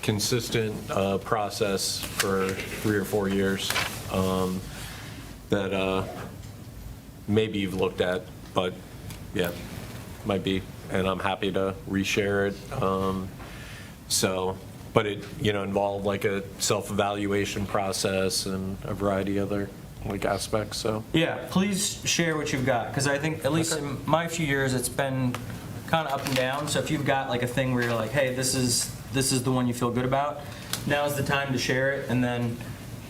consistent process for 3 or 4 years that maybe you've looked at, but yeah, might be, and I'm happy to reshare it. But it involved like a self-evaluation process and a variety of other aspects. So yeah, please share what you've got, because I think at least in my few years it's been kind of up and down. So if you've got like a thing where you're like, hey, this is the one you feel good about, now's the time to share it. And then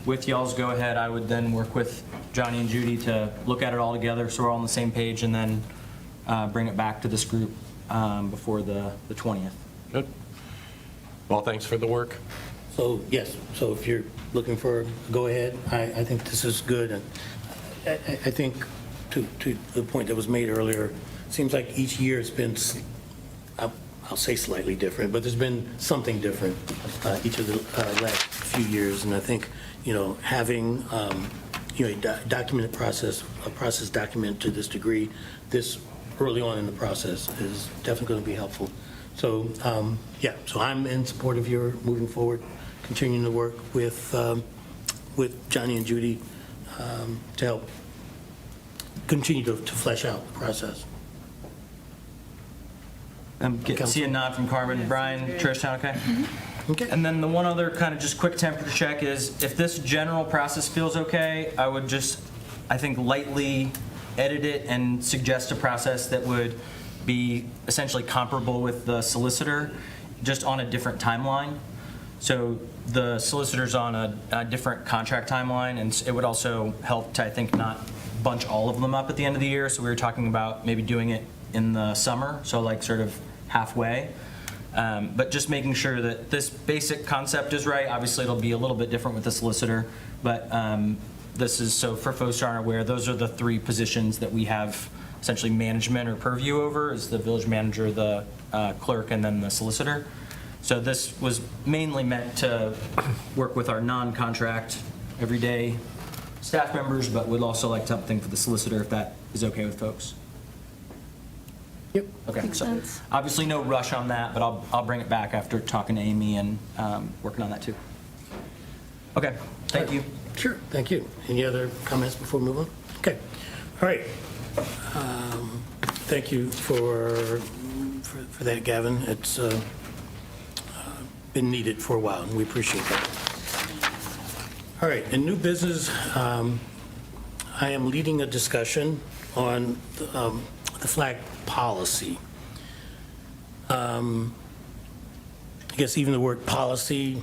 with y'all's go ahead, I would then work with Johnny and Judy to look at it all together so we're all on the same page, and then bring it back to this group before the 20th. good. Well, thanks for the work. So, yes, so if you're looking for a go-ahead, I think this is good. And I think to the point that was made earlier, it seems like each year has been, I'll say slightly different, but there's been something different each of the last few years. And I think, having, a documented process, a process document to this degree, this early on in the process is definitely going to be helpful. So, so I'm in support of your moving forward, continuing to work with Johnny and Judy to help continue to flesh out the process. See a nod from Carmen. Brian, Trish, sound okay? Okay. And then the one other kind of just quick temperature check is, if this general process feels okay, I would just, I think, lightly edit it and suggest a process that would be essentially comparable with the solicitor, just on a different timeline. So the solicitor's on a different contract timeline, and it would also help to, I think, not bunch all of them up at the end of the year. So we were talking about maybe doing it in the summer, so like sort of halfway. But just making sure that this basic concept is right. Obviously, it'll be a little bit different with the solicitor, but this is, so for folks who aren't aware, those are the 3 positions that we have essentially management or purview over, is the village manager, the clerk, and then the solicitor. So this was mainly meant to work with our non-contract, everyday staff members, but would also like something for the solicitor, if that is okay with folks. Yep. Okay. Makes So sense. obviously no rush on that, but I'll bring it back after talking to Amy and working on that too. Okay, thank you. Sure, thank you. Any other comments before we move on? Okay, all right. Thank you for that, Gavin. It's been needed for a while, and we appreciate that. All right, in new business, I am leading a discussion on the flag policy. I guess even the word policy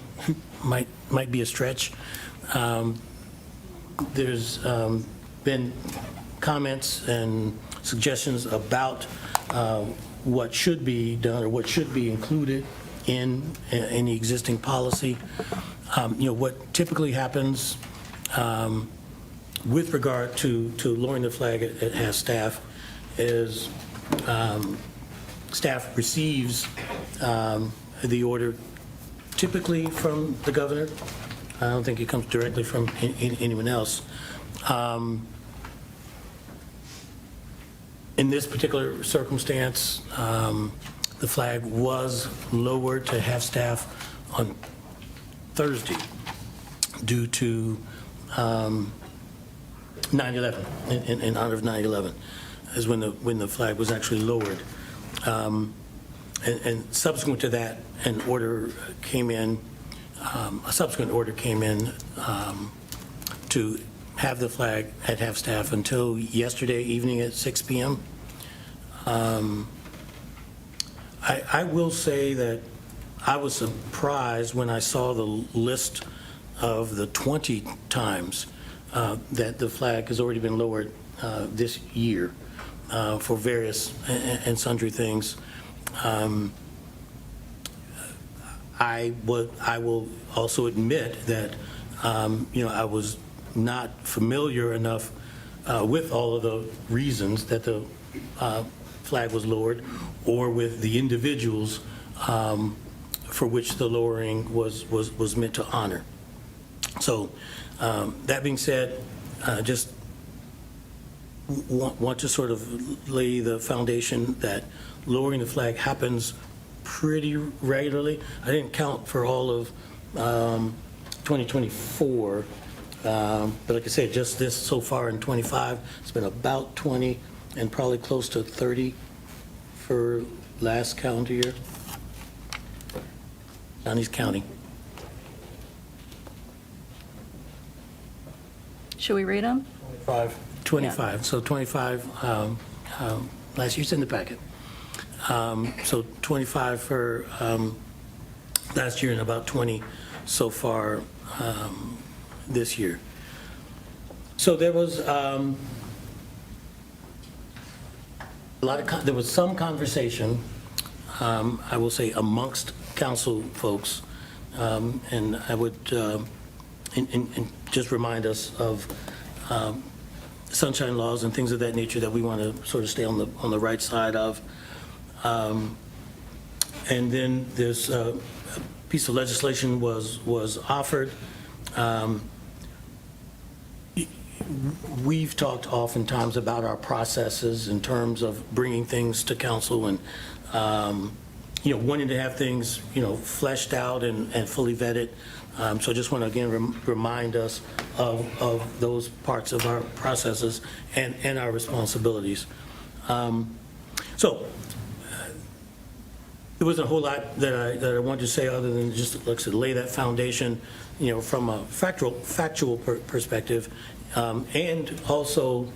might be a stretch. There's been comments and suggestions about what should be done or what should be included in the existing policy. What typically happens with regard to lowering the flag at half-staff is staff receives the order typically from the governor. I don't think it comes directly from anyone else. In this particular circumstance, the flag was lowered to half-staff on Thursday due to 9/11, in honor of 9/11, is when the flag was actually lowered. And subsequent to that, an order came in, a subsequent order came in to have the flag at half-staff until yesterday evening at 6 p.m. I will say that I was surprised when I saw the list of the 20 times that the flag has already been lowered this year for various and sundry things. I will also admit that, I was not familiar enough with all of the reasons that the flag was lowered or with the individuals for which the lowering was meant to honor. So that being said, just want to sort of lay the foundation that lowering the flag happens pretty regularly. I didn't count for all of 2024, but like I said, just this so far in 25, it's been about 20 and probably close to 30 for last calendar year. Johnny's counting. Should we read them? 25. So 25 last year's in the packet. So 25 for last year and about 20 so far this year. So there was there was some conversation, I will say, amongst council folks, and I would and just remind us of sunshine laws and things of that nature that we want to sort of stay on the right side of. And then this piece of legislation was offered. We've talked oftentimes about our processes in terms of bringing things to council and wanting to have things fleshed out and fully vetted. So I just want to again remind us of those parts of our processes and our responsibilities. So there wasn't a whole lot that I wanted to say other than just, like I said, lay that foundation, from a factual perspective, and also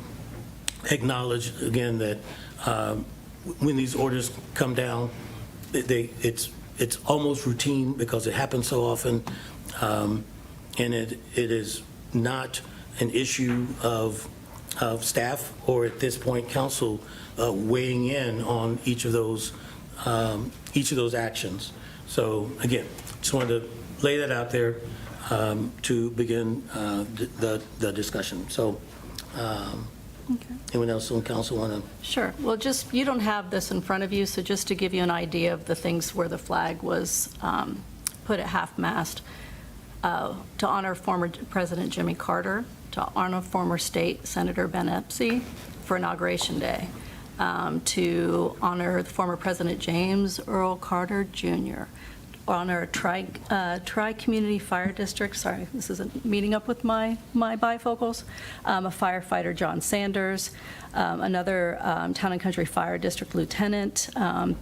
acknowledge again that when these orders come down, it's almost routine because it happens so often, and it is not an issue of staff or at this point council weighing in on each of those actions. So again, just wanted to lay that out there to begin the discussion. So anyone else on council want to? Sure. Well, you don't have this in front of you, so just to give you an idea of the things where the flag was put at half-mast, to honor former President Jimmy Carter, to honor former State Senator Ben Epsy for Inauguration Day, to honor the former President James Earl Carter Jr., honor Tri-Community Fire District, sorry, this isn't meeting up with my bifocals, a firefighter, John Sanders, another Town and Country Fire District Lieutenant,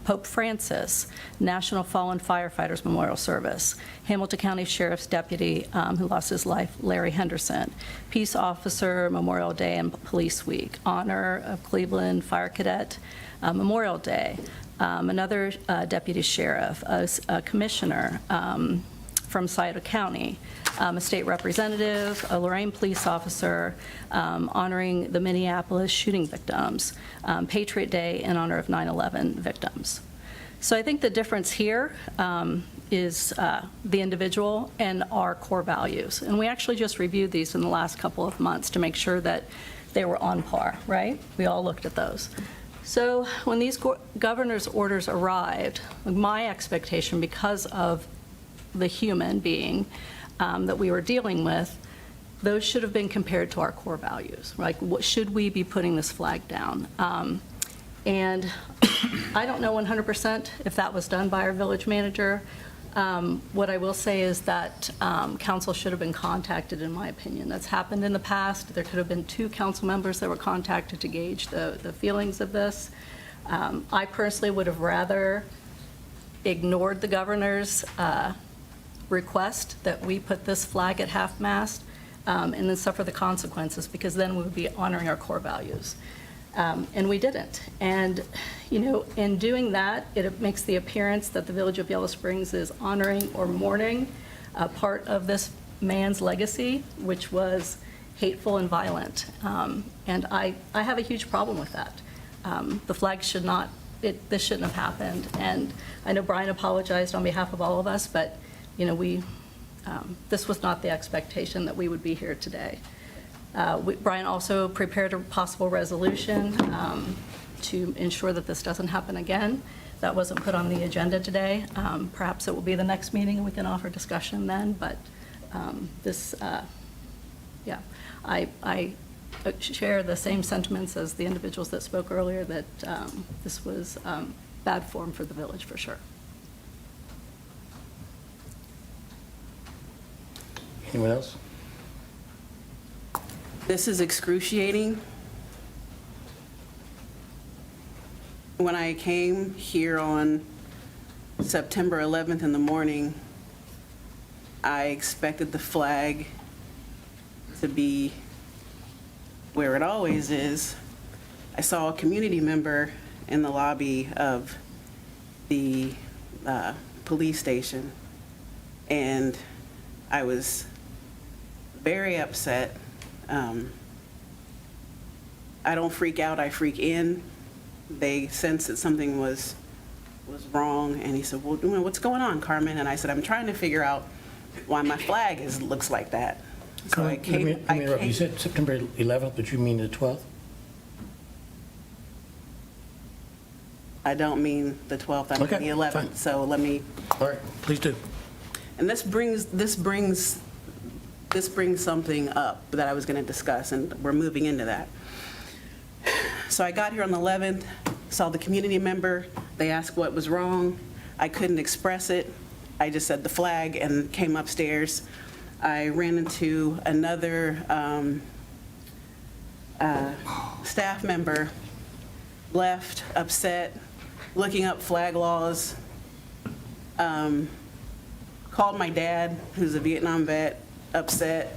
Pope Francis, National Fallen Firefighters Memorial Service, Hamilton County Sheriff's Deputy who lost his life, Larry Henderson, Peace Officer Memorial Day and Police Week, honor of Cleveland Fire Cadet Memorial Day, another deputy sheriff, a commissioner from Scioto County, a state representative, a Lorain police officer, honoring the Minneapolis shooting victims, Patriot Day in honor of 9/11 victims. So I think the difference here is the individual and our core values. And we actually just reviewed these in the last couple of months to make sure that they were on par, right? We all looked at those. So when these governor's orders arrived, my expectation, because of the human being that we were dealing with, those should have been compared to our core values. Like, should we be putting this flag down? And I don't know 100% if that was done by our village manager. What I will say is that council should have been contacted, in my opinion. That's happened in the past. There could have been 2 council members that were contacted to gauge the feelings of this. I personally would have rather ignored the governor's request that we put this flag at half-mast and then suffer the consequences, because then we would be honoring our core values. And we didn't. And, you know, in doing that, it makes the appearance that the Village of Yellow Springs is honoring or mourning a part of this man's legacy, which was hateful and violent. And I have a huge problem with that. The flag should not, this shouldn't have happened. And I know Brian apologized on behalf of all of us, but, you know, this was not the expectation that we would be here today. Brian also prepared a possible resolution to ensure that this doesn't happen again. That wasn't put on the agenda today. Perhaps it will be the next meeting and we can offer discussion then, but yeah, I share the same sentiments as the individuals that spoke earlier, that this was bad form for the village, for sure. Anyone else? This is excruciating. When I came here on September 11th in the morning, I expected the flag to be where it always is. I saw a community member in the lobby of the police station, and I was very upset. I don't freak out, I freak in. They sensed that something was wrong, and he said, well, what's going on, Carmen? And I said, I'm trying to figure out why my flag looks like that. So Carmen, let me interrupt. You said September 11th, but you mean the 12th? I don't mean the 12th, I mean Okay, the 11th. fine. So let me. All right, please do. And this brings something up that I was going to discuss, and we're moving into that. So I got here on the 11th, saw the community member. They asked what was wrong. I couldn't express it. I just said the flag and came upstairs. I ran into another staff member, left, upset, looking up flag laws, called my dad, who's a Vietnam vet, upset.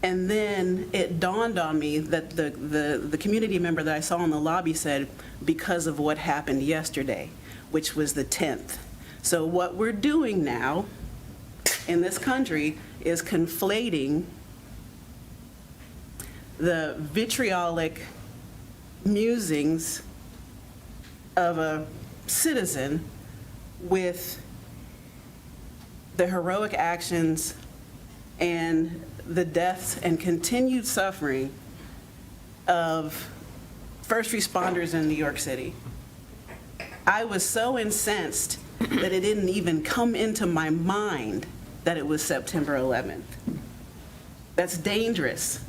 And then it dawned on me that the community member that I saw in the lobby said, because of what happened yesterday, which was the 10th. So what we're doing now in this country is conflating the vitriolic musings of a citizen with the heroic actions and the deaths and continued suffering of first responders in New York City. I was so incensed that it didn't even come into my mind that it was September 11th. That's dangerous.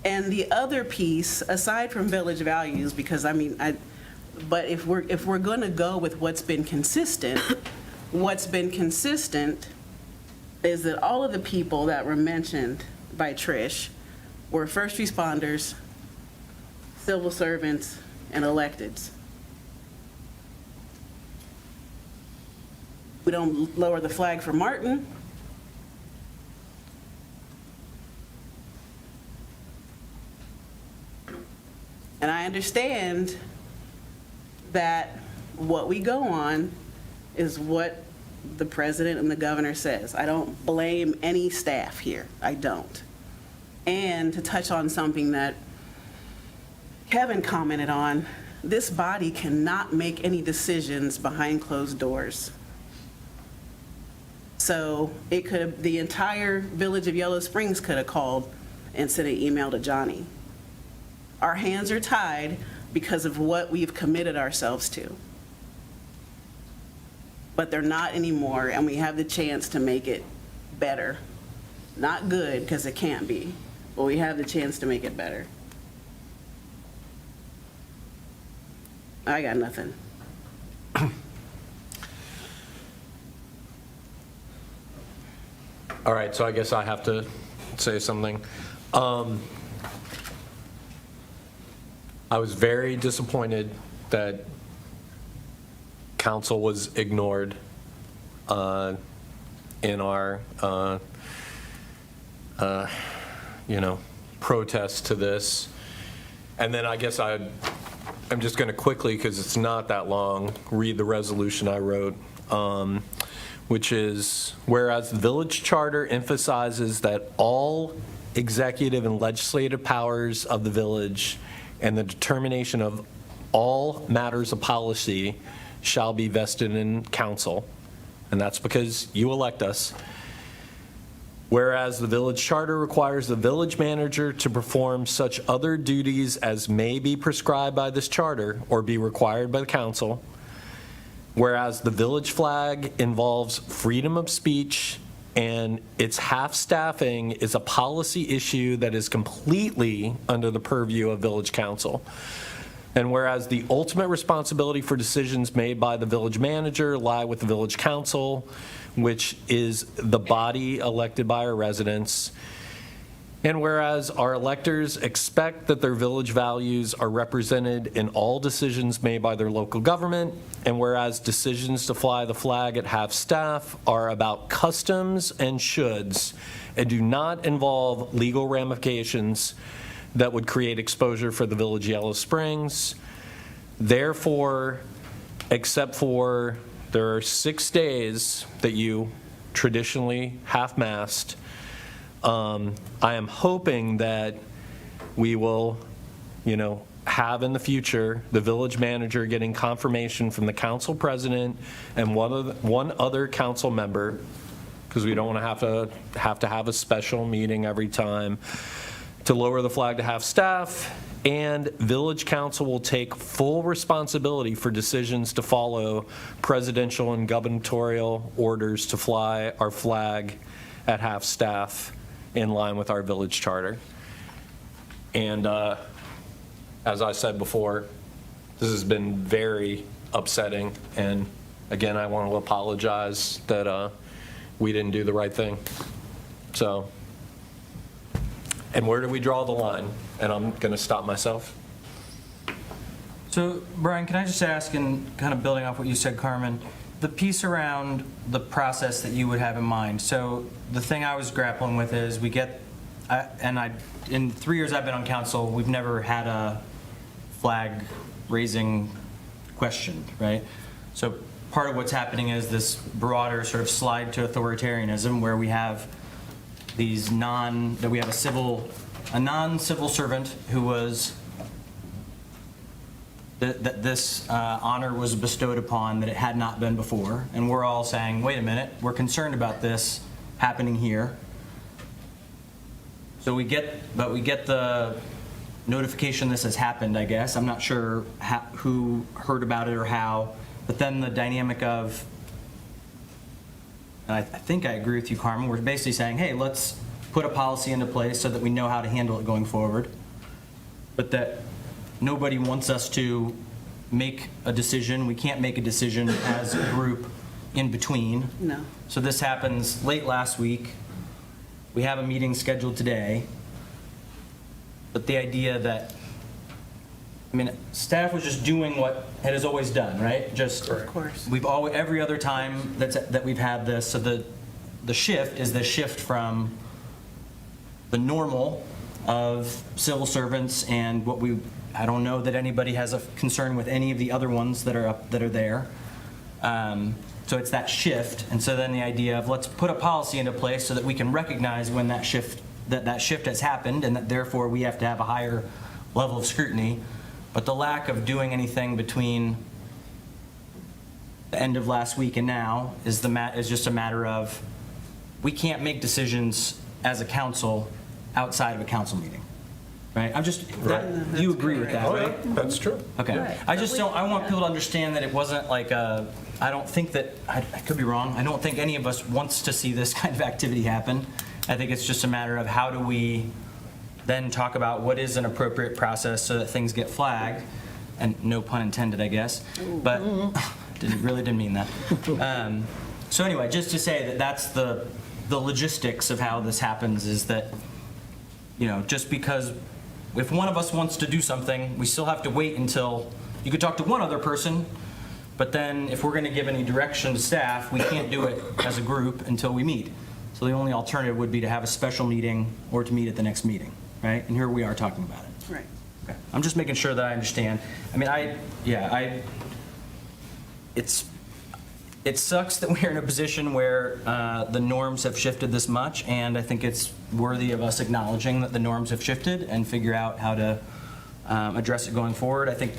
And the other piece, aside from village values, because but if we're going to go with what's been consistent is that all of the people that were mentioned by Trish were first responders, civil servants, and electeds. We don't lower the flag for Martin. And I understand that what we go on is what the president and the governor says. I don't blame any staff here. I don't. And to touch on something that Kevin commented on, this body cannot make any decisions behind closed doors. So the entire village of Yellow Springs could have called and sent an email to Johnny. Our hands are tied because of what we've committed ourselves to. but they're not anymore, and we have the chance to make it better. Not good, because it can't be, but we have the chance to make it better. I got nothing. All right, so I guess I have to say something. I was very disappointed that council was ignored in our, protest to this. And then I guess I'm just going to quickly, because it's not that long, read the resolution I wrote, which is, whereas the village charter emphasizes that all executive and legislative powers of the village and the determination of all matters of policy shall be vested in council, and that's because you elect us. Whereas the village charter requires the village manager to perform such other duties as may be prescribed by this charter or be required by the council. Whereas the village flag involves freedom of speech and its half-staffing is a policy issue that is completely under the purview of village council. And whereas the ultimate responsibility for decisions made by the village manager lie with the village council, which is the body elected by our residents. And whereas our electors expect that their village values are represented in all decisions made by their local government, and whereas decisions to fly the flag at half-staff are about customs and shoulds and do not involve legal ramifications that would create exposure for the village Yellow Springs. Therefore, except for there are 6 days that you traditionally half-mast, I am hoping that we will, have in the future the village manager getting confirmation from the council president and one other council member, because we don't want to have a special meeting every time, to lower the flag to half-staff, and village council will take full responsibility for decisions to follow presidential and gubernatorial orders to fly our flag at half-staff in line with our village charter. And as I said before, this has been very upsetting, and again, I want to apologize that we didn't do the right thing. So, and where do we draw the line? And I'm going to stop myself. So, Brian, can I just ask, and kind of building off what you said, Carmen, the piece around the process that you would have in mind. So the thing I was grappling with is in 3 years I've been on council, we've never had a flag raising question, right? So part of what's happening is this broader sort of slide to authoritarianism where we have these a non-civil servant who was that this honor was bestowed upon that it had not been before. And we're all saying, wait a minute, we're concerned about this happening here. So we get the notification this has happened, I guess. I'm not sure who heard about it or how, but then the dynamic of, and I think I agree with you, Carmen, we're basically saying, hey, let's put a policy into place so that we know how to handle it going forward, but that nobody wants us to make a decision. We can't make a decision as a group in between. No. So this happens late last week. We have a meeting scheduled today. But the idea that, staff was just doing what it has always done, right? Just, of course. We've always, every other time that we've had this, so the shift is the shift from the normal of civil servants and I don't know that anybody has a concern with any of the other ones that are there. So it's that shift, and so then the idea of let's put a policy into place so that we can recognize when that shift has happened, and that therefore we have to have a higher level of scrutiny. But the lack of doing anything between the end of last week and now is just a matter of we can't make decisions as a council outside of a council meeting. right? I'm just, you agree with that, Oh, right? yeah, that's true. Okay. Right. I just don't, I want people to understand that it wasn't like a, I don't think that, I could be wrong, I don't think any of us wants to see this kind of activity happen. I think it's just a matter of how do we then talk about what is an appropriate process so that things get flagged, and no pun intended, I guess, but really didn't mean that. So anyway, just to say that that's the logistics of how this happens is that, you know, just because if one of us wants to do something, we still have to wait until, you could talk to one other person, but then if we're going to give any direction to staff, we can't do it as a group until we meet. So the only alternative would be to have a special meeting or to meet at the next meeting, right? And here we are talking about it. Right. Okay. I'm just making sure that I understand. I mean, it sucks that we're in a position where the norms have shifted this much, and I think it's worthy of us acknowledging that the norms have shifted and figure out how to address it going forward. I think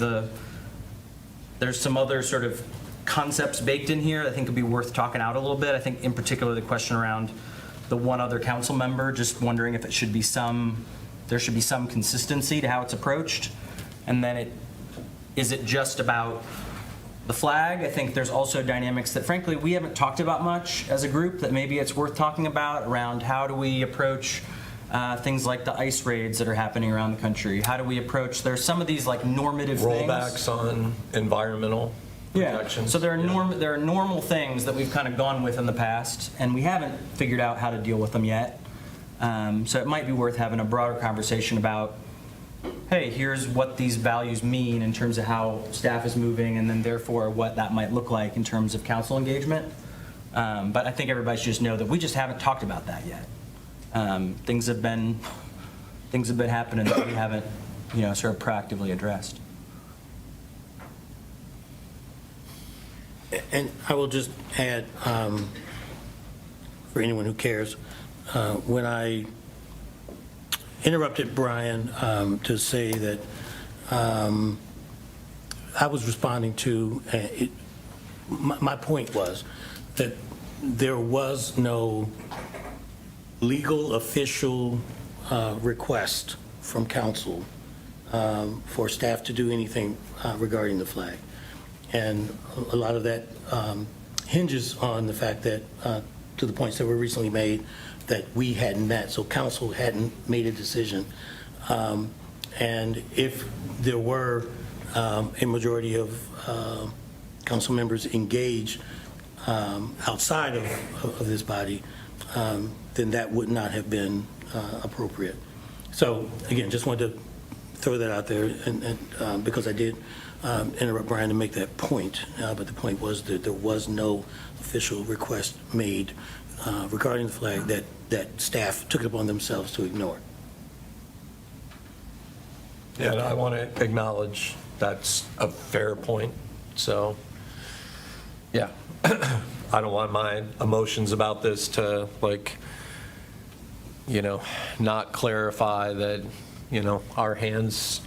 there's some other sort of concepts baked in here that I think would be worth talking out a little bit. I think in particular the question around the one other council member, just wondering if it should be there should be some consistency to how it's approached. And then is it just about the flag? I think there's also dynamics that frankly we haven't talked about much as a group that maybe it's worth talking about around how do we approach things like the ICE raids that are happening around the country. How do we approach, there's some of these like normative things. Rollbacks on environmental protections. So there are normal things that we've kind of gone with in the past, and we haven't figured out how to deal with them yet. So it might be worth having a broader conversation about, hey, here's what these values mean in terms of how staff is moving, and then therefore what that might look like in terms of council engagement. But I think everybody should just know that we just haven't talked about that yet. Things have been happening that we haven't, sort of proactively addressed. And I will just add, for anyone who cares, when I interrupted Brian to say that I was responding to, my point was that there was no legal official request from council for staff to do anything regarding the flag. And a lot of that hinges on the fact that, to the points that were recently made, that we hadn't met, so council hadn't made a decision. And if there were a majority of council members engaged outside of this body, then that would not have been appropriate. So again, just wanted to throw that out there, and because I did interrupt Brian to make that point, but the point was that there was no official request made regarding the flag that staff took it upon themselves to ignore. Yeah, and I want to acknowledge that's a fair point. So, yeah, I don't want my emotions about this to, not clarify that, our hands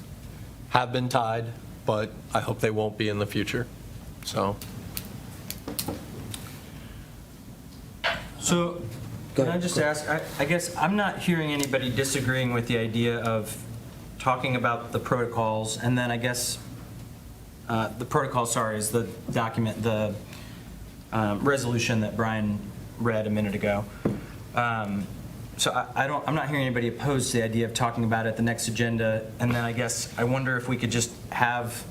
have been tied, but I hope they won't be in the future. So. So, can I just ask, I guess I'm not hearing anybody disagreeing with the idea of talking about the protocols, and then I guess the protocol, is the document, the resolution that Brian read a minute ago. So I'm not hearing anybody opposed to the idea of talking about it at the next agenda, and then I guess I wonder if we could just have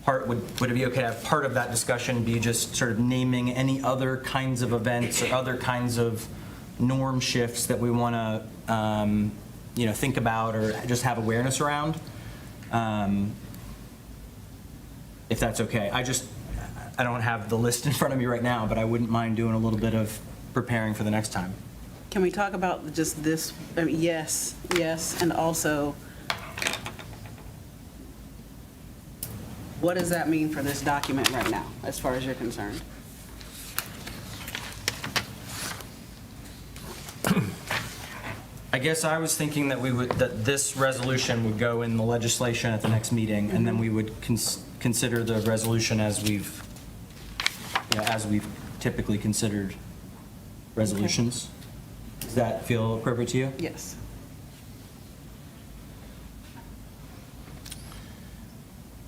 would it be okay to have part of that discussion be just sort of naming any other kinds of events or other kinds of norm shifts that we want to, think about or just have awareness around? If that's okay. I don't have the list in front of me right now, but I wouldn't mind doing a little bit of preparing for the next time. Can we talk about just this? I mean, yes, and also, what does that mean for this document right now, as far as you're concerned? I guess I was thinking that that this resolution would go in the legislation at the next meeting, and then we would consider the resolution as we've typically considered resolutions. Does that feel appropriate to you? Yes.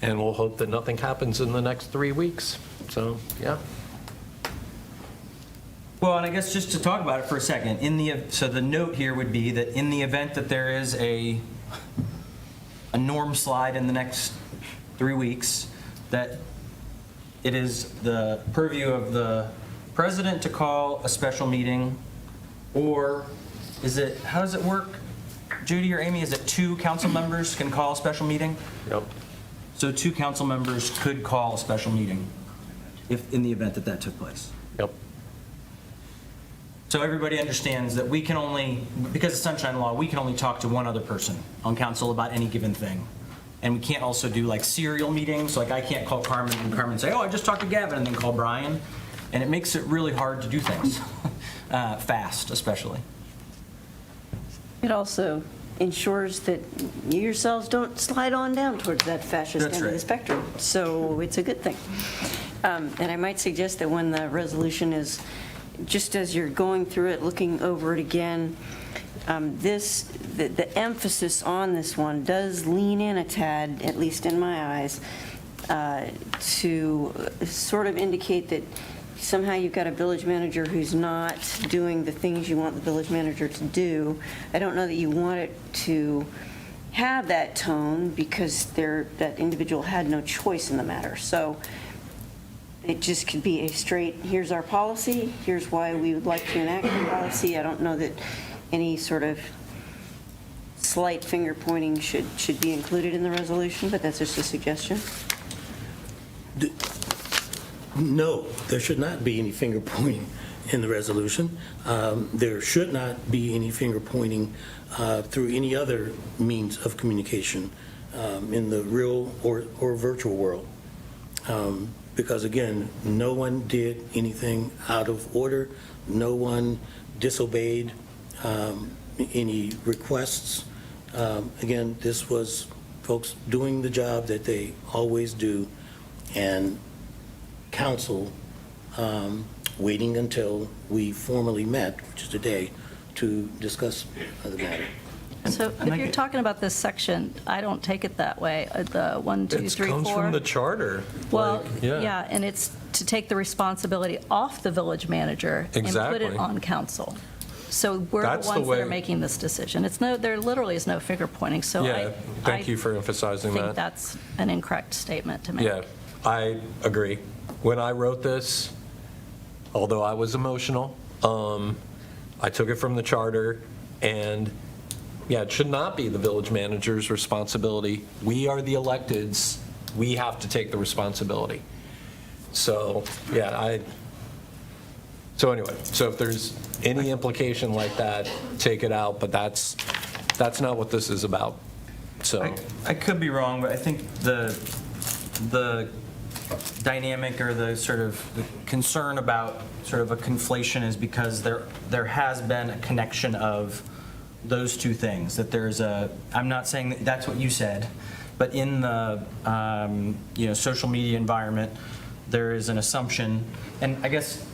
and we'll hope that nothing happens in the next 3 weeks. So, yeah. Well, and I guess just to talk about it for a second, so the note here would be that in the event that there is a norm slide in the next 3 weeks, that it is the purview of the president to call a special meeting, or how does it work, Judy or Amy? Is it 2 council members can call a special meeting? Yep. So 2 council members could call a special meeting in the event that that took place. Yep. So everybody understands that we can only, because of Sunshine Law, we can only talk to one other person on council about any given thing. And we can't also do like serial meetings, like I can't call Carmen and Carmen say, oh, I just talked to Gavin, and then call Brian. And it makes it really hard to do things, fast especially. It also ensures that you yourselves don't slide on down towards that fascist That's end of the right. spectrum. So it's a good thing. And I might suggest that when the resolution is, just as you're going through it, looking over it again, the emphasis on this one does lean in a tad, at least in my eyes, to sort of indicate that somehow you've got a village manager who's not doing the things you want the village manager to do. I don't know that you want it to have that tone because that individual had no choice in the matter. So it just could be a straight, here's our policy, here's why we would like to enact the policy. I don't know that any sort of slight finger pointing should be included in the resolution, but that's just a suggestion. No, there should not be any finger pointing in the resolution. There should not be any finger pointing through any other means of communication in the real or virtual world. Because again, no one did anything out of order. No one disobeyed any requests. Again, this was folks doing the job that they always do, and council waiting until we formally met, which is today, to discuss the matter. So if you're talking about this section, I don't take it that way. The 1, 2, 3, 4. It comes from the charter. Well, Like, yeah, and it's to take the responsibility off the village manager and put Exactly. it on council. So we're That's the the ones that are way- making this decision. There literally is no finger pointing, so Yeah, thank you for emphasizing I think that. that's an incorrect statement to make. Yeah, I agree. When I wrote this, although I was emotional, I took it from the charter, and yeah, it should not be the village manager's responsibility. We are the electeds. We have to take the responsibility. So, yeah, so anyway, so if there's any implication like that, take it out, but that's not what this is about. So, I could be wrong, but I think the dynamic or the sort of the concern about sort of a conflation is because there has been a connection of those two things, that there's I'm not saying that that's what you said, but in the social media environment, there is an assumption, and I guess,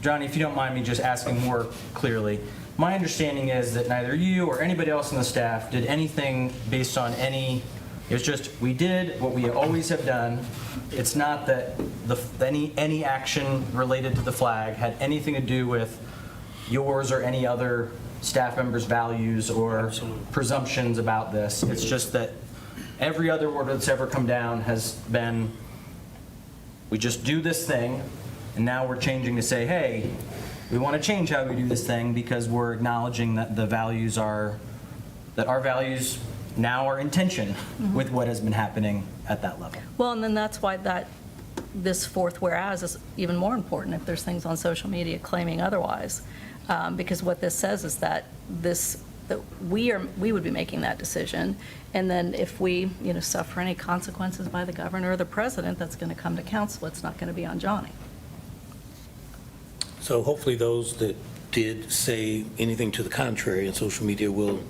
Johnny, if you don't mind me just asking more clearly, my understanding is that neither you or anybody else in the staff did anything based on it was just, we did what we always have done. It's not that any action related to the flag had anything to do with yours or any other staff members' values or presumptions about this. It's just that every other order that's ever come down has been, we just do this thing, and now we're changing to say, hey, we want to change how we do this thing because we're acknowledging that our values now are in tension with what has been happening at that level. Well, and then that's why this fourth whereas is even more important if there's things on social media claiming otherwise. Because what this says is that we would be making that decision, and then if we suffer any consequences by the governor or the president, that's going to come to council. It's not going to be on Johnny. So hopefully those that did say anything to the contrary in social media will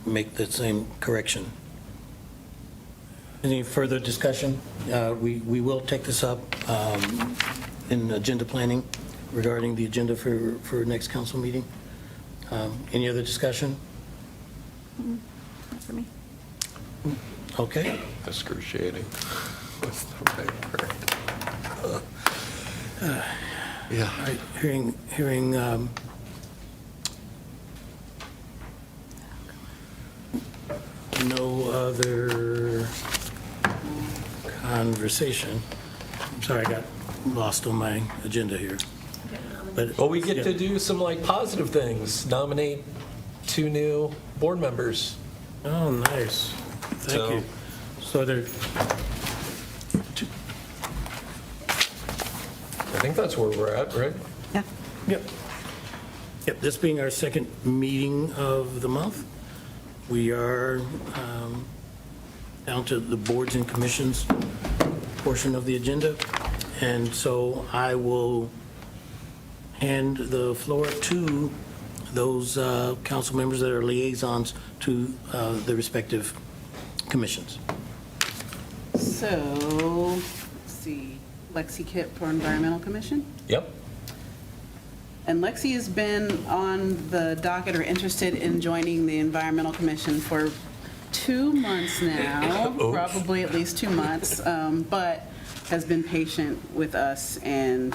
make the same correction. Any further discussion? We will take this up in agenda planning regarding the agenda for next council meeting. Any other discussion? Not for me. Okay. excruciating. What's the right word? Yeah. All right, hearing no other conversation. I'm sorry, I got lost on my agenda here. But Well, we get to yeah. do some like positive things, nominate 2 new board members. Oh, nice. Thank So- you. So there, I think that's where we're at, right? Yeah. yep. Yep, this being our second meeting of the month, we are down to the boards and commissions portion of the agenda. And so I will hand the floor to those council members that are liaisons to the respective commissions. So, let's see, Lexi Kipp for Environmental Commission. Yep. And Lexi has been on the docket or interested in joining the Environmental Commission for 2 months now, Oops. probably at least 2 months, but has been patient with us and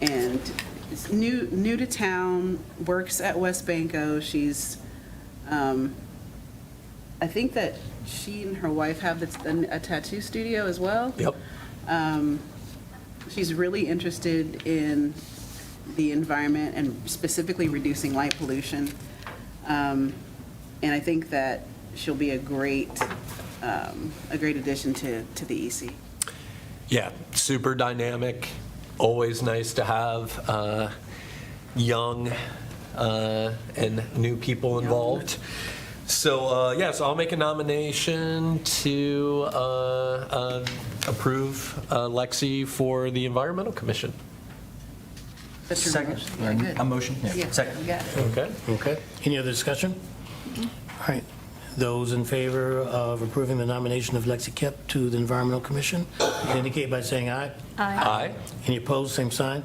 is new to town, works at West Banco. She's, I think that she and her wife have a tattoo studio as well. Yep. She's really interested in the environment and specifically reducing light pollution. And I think that she'll be a great addition to the EC. Yeah, super dynamic. Always nice to have young and new people involved. So, yes, I'll make a nomination to approve Lexi for the Environmental Commission. That's your Second. motion? Yeah, good. A motion? Yeah. Yeah, Second. you got it. Okay. Okay. Any other discussion? All right. Those in favor of approving the nomination of Lexi Kipp to the Environmental Commission, indicate by saying aye. Aye. Any opposed, same sign.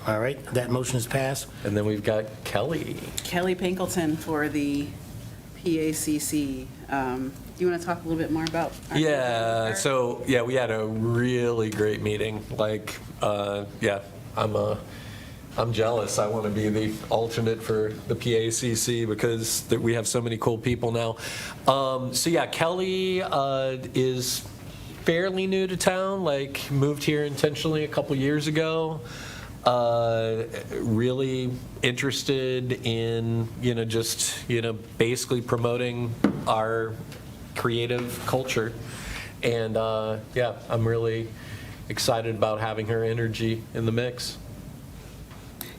All right, that motion is passed. And then we've got Kelly. Kelly Pinkleton for the PACC. Do you want to talk a little bit more about? Yeah, so, yeah, we had a really great meeting. Like, yeah, I'm jealous. I want to be the alternate for the PACC because we have so many cool people now. So, yeah, Kelly is fairly new to town, like moved here intentionally a couple years ago. Really interested in, just, basically promoting our creative culture. And, yeah, I'm really excited about having her energy in the mix.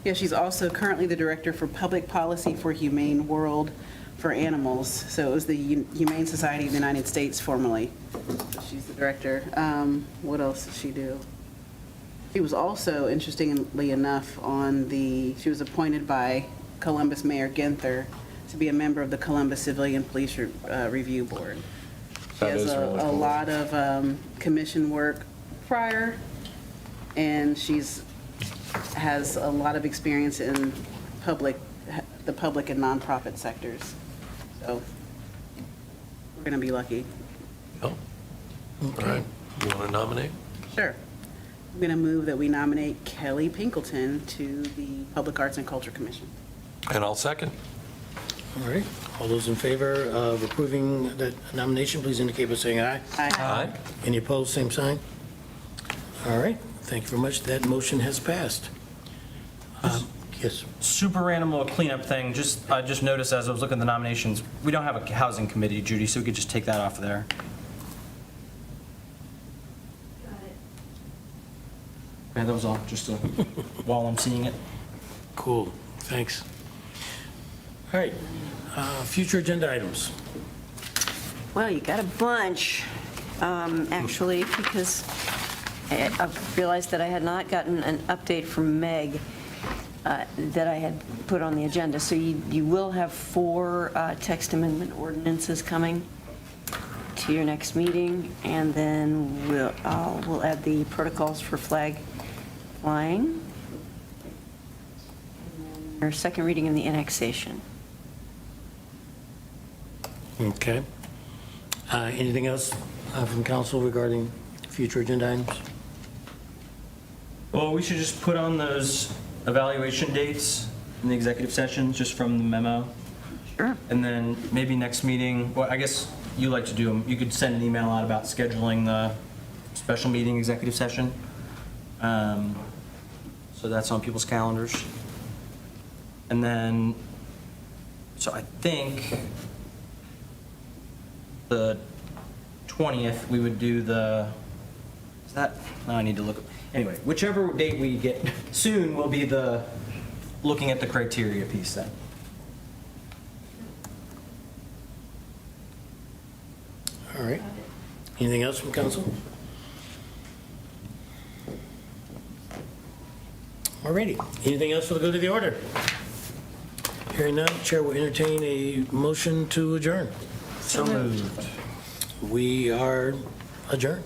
Yeah, she's also currently the Director for Public Policy for Humane World for Animals. So it was the Humane Society of the United States formerly. So she's the Director. What else does she do? She was also, interestingly enough, she was appointed by Columbus Mayor Ginther to be a member of the Columbus Civilian Police Review Board. She That has is really a cool. lot of commission work prior, and has a lot of experience in the public and nonprofit sectors. So we're going to be lucky. Oh, all right. You want to nominate? Sure. I'm going to move that we nominate Kelly Pinkleton to the Public Arts and Culture Commission. And I'll second. All right, all those in favor of approving that nomination, please indicate by saying aye. Aye. Any opposed, same sign. All right, thank you very much. That motion has passed. Yes. Super random little cleanup thing. I just noticed as I was looking at the nominations, we don't have a housing committee, Judy, so we could just take that off of there. Yeah, that was all, just while I'm seeing it. Cool, thanks. All right, future agenda items. Well, you got a bunch, actually, because I realized that I had not gotten an update from Meg that I had put on the agenda. So you will have 4 text amendment ordinances coming to your next meeting, and then we'll add the protocols for flag flying, our second reading in the annexation. Okay. Anything else from council regarding future agenda items? Well, we should just put on those evaluation dates in the executive session, just from the memo. Sure. And then maybe next meeting, well, I guess you like to do them, you could send an email out about scheduling the special meeting executive session. So that's on people's calendars. And then, so I think the 20th, we would do the, is that, no, I need to look. Anyway, whichever date we get soon will be the, looking at the criteria piece then. All right. Anything else from council? All righty. Anything else for the good of the order? Hearing none, Chair will entertain a motion to adjourn. So moved. We are adjourned.